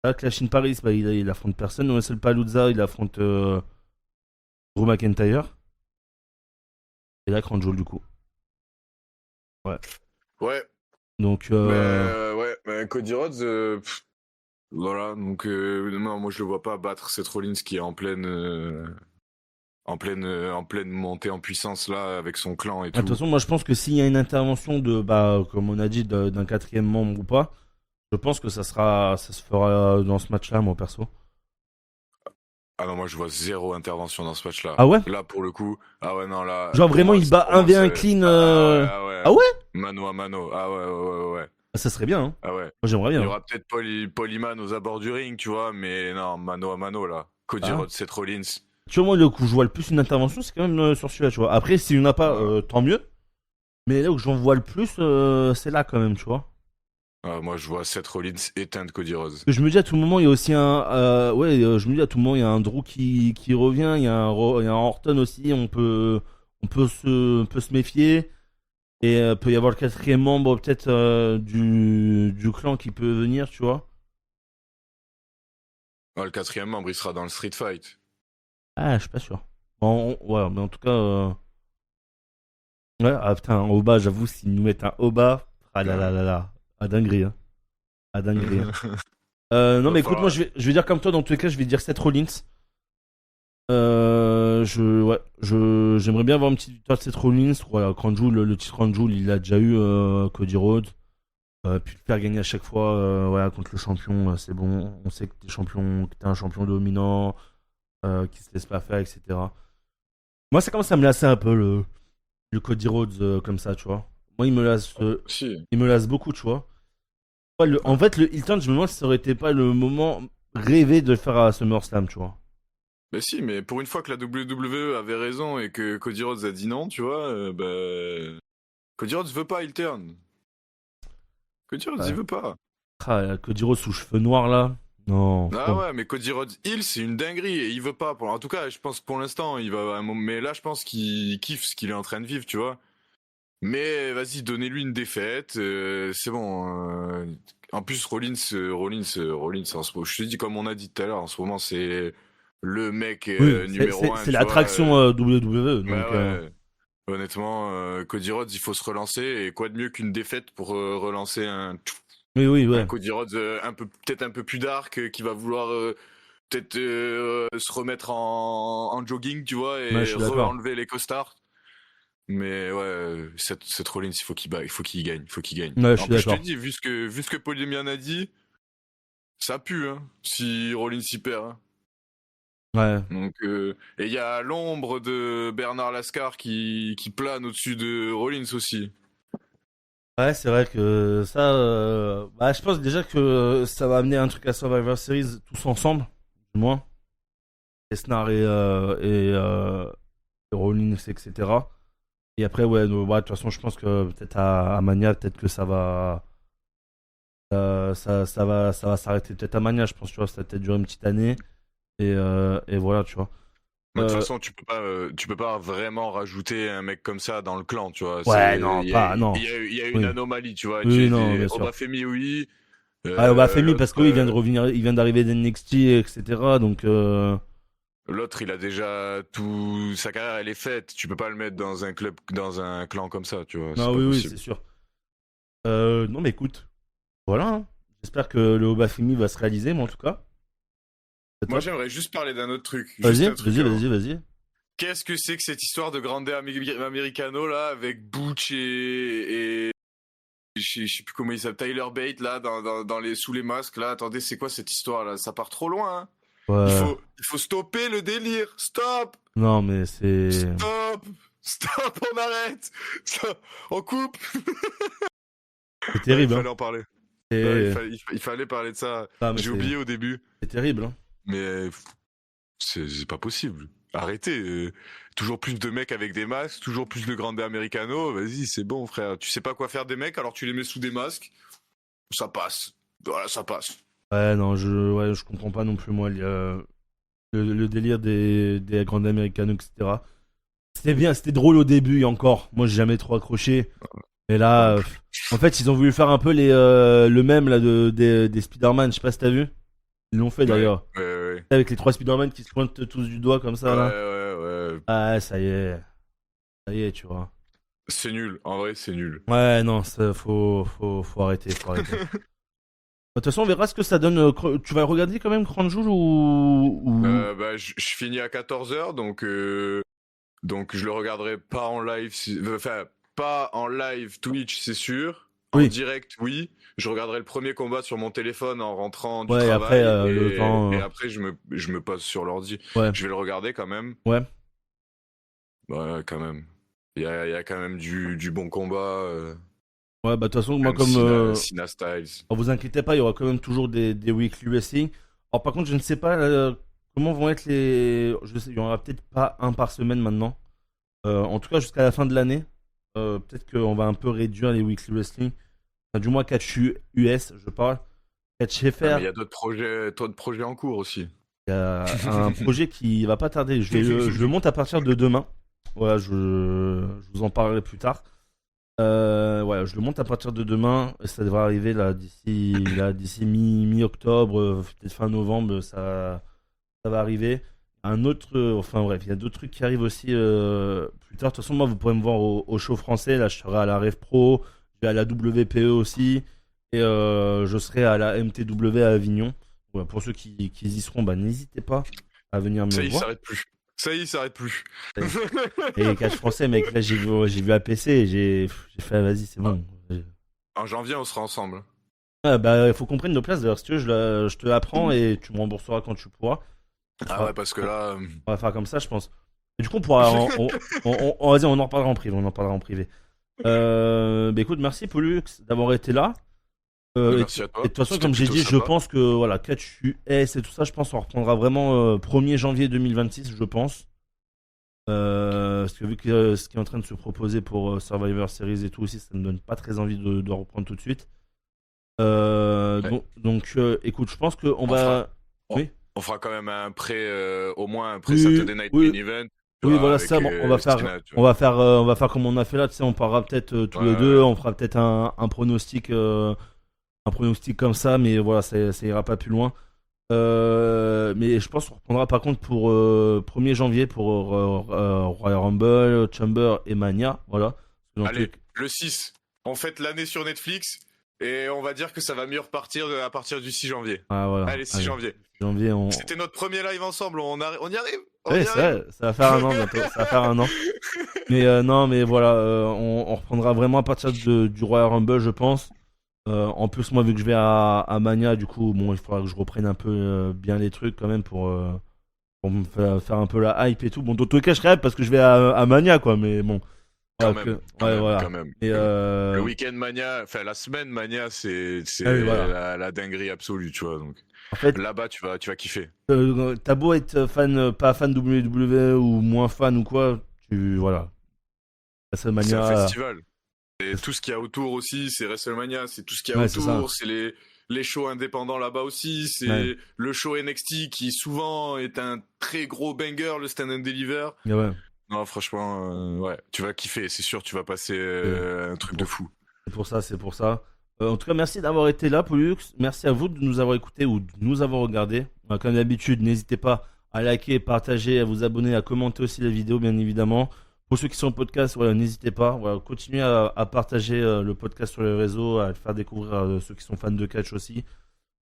Là, Clash in Paris, bah, il affronte personne. Wrestle Palooza, il affronte Drew McIntyre. Et là, Cranjoul, du coup. Ouais. Ouais, Donc, ouais, Cody Rhodes, voilà, donc non, moi je le vois pas battre Seth Rollins qui est en pleine montée en puissance là avec son clan et de toute tout. façon, moi, je pense que s'il y a une intervention de, bah, comme on a dit, d'un quatrième membre ou pas, je pense que ça se fera dans ce match-là, moi, perso. Ah non, moi je vois zéro intervention dans ce match-là. Ah ouais? Là pour le coup, ah ouais non là, Genre, vraiment, il bat pour moi 1v1 c'est clean. ah Ah ouais, ouais? mano à mano, ah ouais ouais. Ah, ça serait bien, hein. Ah ouais. Moi, j'aimerais Il bien, y hein. aura peut-être Paul Heyman aux abords du ring, tu vois, mais non, mano à mano là. Cody Ah. Rhodes, Seth Rollins. Tu vois, moi, le coup, je vois le plus une intervention, c'est quand même sur celui-là, tu vois. Après, s'il n'y en a pas, Ouais. tant mieux. Mais là où j'en vois le plus, c'est là, quand même, tu vois. Moi je vois Seth Rollins éteindre Cody Rhodes. Parce que je me dis à tout moment, il y a aussi un. Ouais, je me dis à tout moment, il y a un Drew qui revient, il y a il y a un Orton aussi, on peut se méfier. Et peut y avoir le quatrième membre, peut-être, du clan qui peut venir, tu vois. Le quatrième membre, il sera dans le Street Fight. Ah, je suis pas sûr. Bon, ouais, mais en tout cas. Ouais, ah putain, un Oba, j'avoue, s'ils nous mettent un Oba. Ah là là Ouais. là là. À dinguerie, hein. À dinguerie, hein. Non, Va mais écoute, moi, falloir. je vais dire comme toi, dans tous les cas, je vais dire Seth Rollins. Ouais, j'aimerais bien avoir une petite victoire de Seth Rollins. Voilà, Cranjoul, le titre Cranjoul, il a déjà eu Cody Rhodes. Puis le faire gagner à chaque fois, voilà, contre le champion, c'est bon. On sait que t'es un champion dominant, qui se laisse pas faire, etc. Moi, ça commence à me lasser un peu le Cody Rhodes comme ça, tu vois. Moi, Si. il me lasse beaucoup, tu vois. Ouais, en fait, le heel turn, je me demande si ça aurait été pas le moment rêvé de le faire à SummerSlam, tu vois. Mais si, mais pour une fois que la WWE avait raison et que Cody Rhodes a dit non, tu vois, Cody Rhodes veut pas, il turn. Cody Rhodes, il Ouais. veut pas. Ah, Cody Rhodes sous cheveux noirs là. Non, Ah faut... ouais, mais Cody Rhodes, il, c'est une dinguerie et il veut pas. En tout cas, je pense que pour l'instant, il va à un moment. Mais là, je pense qu'il kiffe ce qu'il est en train de vivre, tu vois. Mais vas-y, donnez-lui une défaite, c'est bon. En plus, Rollins, je te dis comme on a dit tout à l'heure, en ce moment, c'est le mec Oui, numéro un, c'est tu vois. l'attraction WWE, Bah donc... ouais. Honnêtement, Cody Rhodes, il faut se relancer et quoi de mieux qu'une défaite pour relancer Oui, oui, un ouais. Cody Rhodes peut-être un peu plus dark, qui va vouloir peut-être se remettre en jogging, tu vois, Ouais, je et suis d'accord. re-enlever les costards. Mais ouais, cette Rollins, il faut qu'il gagne, il faut qu'il gagne. Ouais, je En suis plus, je te d'accord. dis, vu ce que Paul Heyman a dit, ça pue, hein, si Rollins y perd. Hein. Ouais. Donc, et il y a l'ombre de Bernard Lascar qui plane au-dessus de Rollins aussi. Ouais, c'est vrai que ça... bah, je pense déjà que ça va amener un truc à Survivor Series tous ensemble, du moins. Lesnar et Rollins, etc. Et après, ouais, ouais, de toute façon, je pense que peut-être à Mania, peut-être que ça va... ça va s'arrêter peut-être à Mania, je pense, tu vois. Ça va peut-être durer une petite année. Et voilà, tu vois. Mais de toute Euh, façon, tu peux pas vraiment rajouter un mec comme ça dans le clan, tu vois. ouais, non, pas... Non. Il y a une Oui. anomalie, tu vois. Oui, non, bien sûr. Obafemi, oui. Ah, bah Femi parce L'autre, que oui, il vient de revenir, il vient d'arriver d'NXT, etc. Donc l'autre, il a déjà tout. Sa carrière, elle est faite. Tu peux pas le mettre dans un club, dans un clan comme ça, tu vois. C'est non, pas oui, oui, possible. c'est sûr. Non, mais écoute, voilà, hein. J'espère que le Obafemi va se réaliser, moi en tout cas. C'est Moi, top. j'aimerais juste parler d'un autre truc. Juste Vas-y, un truc vas-y, avant. vas-y, vas-y. Qu'est-ce que c'est que cette histoire de Grande Americano, là, avec Butch et je sais plus comment il s'appelle, Tyler Bate, là, sous les masques, là. Attendez, c'est quoi cette histoire, là? Ça part trop loin, hein. Ouais. Il faut stopper le délire. Stop! Non, mais c'est. Stop! Stop, on arrête! Stop. On coupe! C'est Ouais, il terrible, hein. fallait en parler. Ouais, C'est. il fallait parler de ça. Ah, mais J'ai oublié au début. c'est terrible, hein. Mais c'est pas possible. Arrêtez. Toujours plus de mecs avec des masques, toujours plus de Grande Americano. Vas-y, c'est bon, frère. Tu sais pas quoi faire des mecs, alors tu les mets sous des masques. Ça passe. Voilà, ça passe. Ouais, non, ouais, je comprends pas non plus, moi, le délire des grandes américaines, etc. C'était bien, c'était drôle au début et encore. Moi, j'ai jamais trop accroché. Mais Moi là, non plus. en fait, ils ont voulu faire un peu le même là, des Spider-Man. Je sais pas si t'as vu. Ils l'ont fait Ouais, d'ailleurs. ouais. Avec les trois Spider-Man qui se pointent tous du doigt comme Ouais, ça là. ouais. Ah, ça y est. Ça y est, tu vois. C'est nul, en vrai, c'est nul. Ouais, non, faut arrêter, faut arrêter. De toute façon, on verra ce que ça donne. Tu vas regarder quand même Crunchyroll ou... Bah, je finis à 14h, donc je le regarderai pas en live, enfin, pas en live Twitch, c'est sûr. En Oui. direct, oui. Je regarderai le premier combat sur mon téléphone en rentrant du Ouais, et après, travail le temps... et après je me pose sur l'ordi. Ouais, Je vais le regarder quand même. ouais. Ouais, quand même. Il y a quand même du bon combat. Ouais, bah de toute façon, moi Même comme... Sina Styles. vous inquiétez pas, il y aura quand même toujours des weekly wrestling. Alors par contre, je ne sais pas comment vont être les... Je sais, il y en aura peut-être pas un par semaine maintenant. En tout cas, jusqu'à la fin de l'année. Peut-être qu'on va un peu réduire les weekly wrestling. Enfin, du moins catch US, je parle. Catch Ah, FR, mais il y a d'autres projets en cours aussi. il y a un projet qui va pas tarder. Je le monte à partir de demain. Voilà, je vous en parlerai plus tard. Ouais, je le monte à partir de demain. Ça devrait arriver d'ici mi-octobre, peut-être fin novembre, ça va arriver. Un autre, enfin bref, il y a d'autres trucs qui arrivent aussi plus tard. De toute façon, moi, vous pourrez me voir au show français. Là, je serai à la Rev Pro, je vais à la WPE aussi, et je serai à la MTW à Avignon. Voilà, pour ceux qui y seront, bah, n'hésitez pas à venir me Ça y est, il voir. s'arrête plus. Ça y est, il s'arrête plus. Et les catchs français, mec, là, j'ai vu APC et j'ai fait, ah, vas-y, c'est bon. En janvier, on sera ensemble. Ah, bah, il faut qu'on prenne nos places d'ailleurs. Si tu veux, je te la prends et tu me rembourseras quand tu pourras. Ah ouais, parce que là. On va faire comme ça, je pense. Et du coup, on pourra. Vas-y, on en reparlera en privé. On en parlera en privé. Bah écoute, merci Pollux d'avoir été là. Merci à toi. Et de toute façon, C'était comme j'ai plutôt dit, je sympa. pense que voilà, Catch US et tout ça, je pense qu'on reprendra vraiment 1er janvier 2026, je pense. Parce que vu que ce qui est en train de se proposer pour Survivor Series et tout aussi, ça me donne pas très envie de reprendre tout de suite. Ouais. Écoute, je pense qu'on On va. fera, on, Oui, on fera quand même au moins un oui, pré-Saturday Night Main oui, Event, tu oui, vois, voilà ça. avec Bon, on va faire, Stina, tu on vois. va faire, on va faire comme on a fait là. Tu sais, on parlera peut-être tous Ouais, les deux. ouais. On fera peut-être un pronostic comme ça, mais voilà, ça ira pas plus loin. Mais je pense qu'on reprendra par contre pour 1er janvier pour Royal Rumble, Chamber et Mania. Voilà. Dans tous les- Allez, le 6. On fête l'année sur Netflix et on va dire que ça va mieux repartir à partir du 6 janvier. Ah, voilà. Allez, 6 Allez. janvier. Janvier, on. C'était notre premier live ensemble, on y arrive, on Ouais, y c'est arrive. vrai, ça va faire un an bientôt. Ça va faire un an. Mais non, mais voilà, on reprendra vraiment à partir du Royal Rumble, je pense. En plus, moi, vu que je vais à Mania, du coup, bon, il faudra que je reprenne un peu bien les trucs quand même pour me faire un peu la hype et tout. Bon, dans tous les cas, je rêve parce que je vais à Mania, quoi. Mais bon, Quand voilà, même, quand ouais, même, voilà. quand même. Et Le week-end Mania, enfin la semaine Mania, c'est ah oui, voilà. la dinguerie absolue, tu vois. Donc En fait, là-bas, tu vas kiffer. t'as beau être fan, pas fan WWE ou moins fan ou quoi, voilà. La C'est un Mania, festival. Et tout ce qu'il y a autour aussi, c'est WrestleMania, c'est tout ce qu'il y a ouais, c'est ça. autour, c'est les shows indépendants là-bas aussi, Ouais, c'est le show NXT qui souvent est un très gros banger, le Stand and Deliver. ouais. Non, franchement, ouais, tu vas kiffer, c'est sûr, tu vas passer C'est un c'est truc de pour, fou. c'est pour ça, c'est pour ça. En tout cas, merci d'avoir été là, Pollux. Merci à vous de nous avoir écoutés ou de nous avoir regardés. Comme d'habitude, n'hésitez pas à liker, partager, à vous abonner, à commenter aussi la vidéo, bien évidemment. Pour ceux qui sont en podcast, voilà, n'hésitez pas. Voilà, continuez à partager le podcast sur les réseaux, à le faire découvrir à ceux qui sont fans de catch aussi.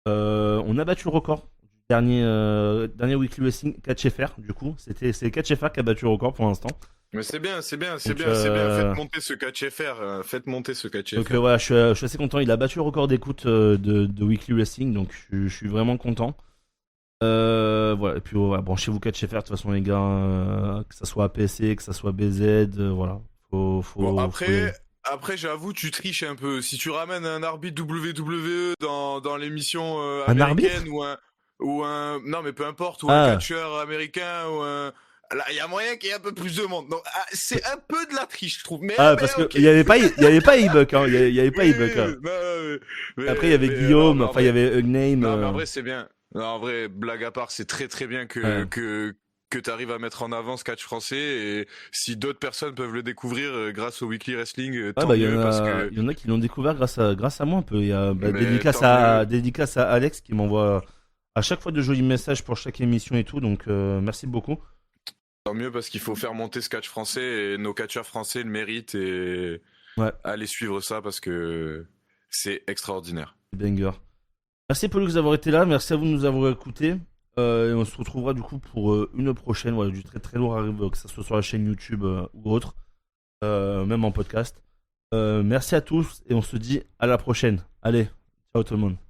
On a battu le record du dernier Weekly Wrestling Catch FR, du coup. C'est Catch FR qui a battu le record pour l'instant. Mais c'est bien, c'est bien, c'est Donc, bien, c'est bien. Faites monter ce catch FR, faites monter ce catch Donc FR. voilà, je suis assez content. Il a battu le record d'écoute de Weekly Wrestling, donc je suis vraiment content. Voilà, et puis voilà, branchez-vous Catch FR de toute façon les gars, que ça soit APC, que ça soit BZ, voilà. Bon, Faut y aller. après, j'avoue, tu triches un peu. Si tu ramènes un arbitre WWE dans l'émission Un arbitre? américaine non, mais peu importe, ou un Ah, catcheur américain là, il y a moyen qu'il y ait un peu plus de monde. Donc, c'est un peu de la triche, je trouve. Mais parce que ok. il y avait pas Ibuck, hein. Il y avait pas Oui, Ibuck, hein. non, Après il y avait non, Guillaume, mais en enfin il y vrai, avait Ugname. non, mais en vrai, c'est bien. Non, en vrai, blague à part, c'est très très bien Ouais. que tu arrives à mettre en avant ce catch français. Et si d'autres personnes peuvent le découvrir grâce au Weekly Wrestling, Ouais, tant bah mieux parce que. il y en a qui l'ont découvert grâce à moi un peu. Il y a Mais tant mieux. dédicace à Alex qui m'envoie à chaque fois de jolis messages pour chaque émission et tout. Donc merci beaucoup. Tant mieux parce qu'il faut faire monter ce catch français et nos catcheurs français le méritent et Ouais, allez suivre ça parce que c'est extraordinaire. banger. Merci Paulux d'avoir été là, merci à vous de nous avoir écoutés. Et on se retrouvera du coup pour une prochaine. Voilà, du très très lourd arrive, que ce soit sur la chaîne YouTube ou autre, même en podcast. Merci à tous et on se dit à la prochaine. Allez, ciao tout le monde.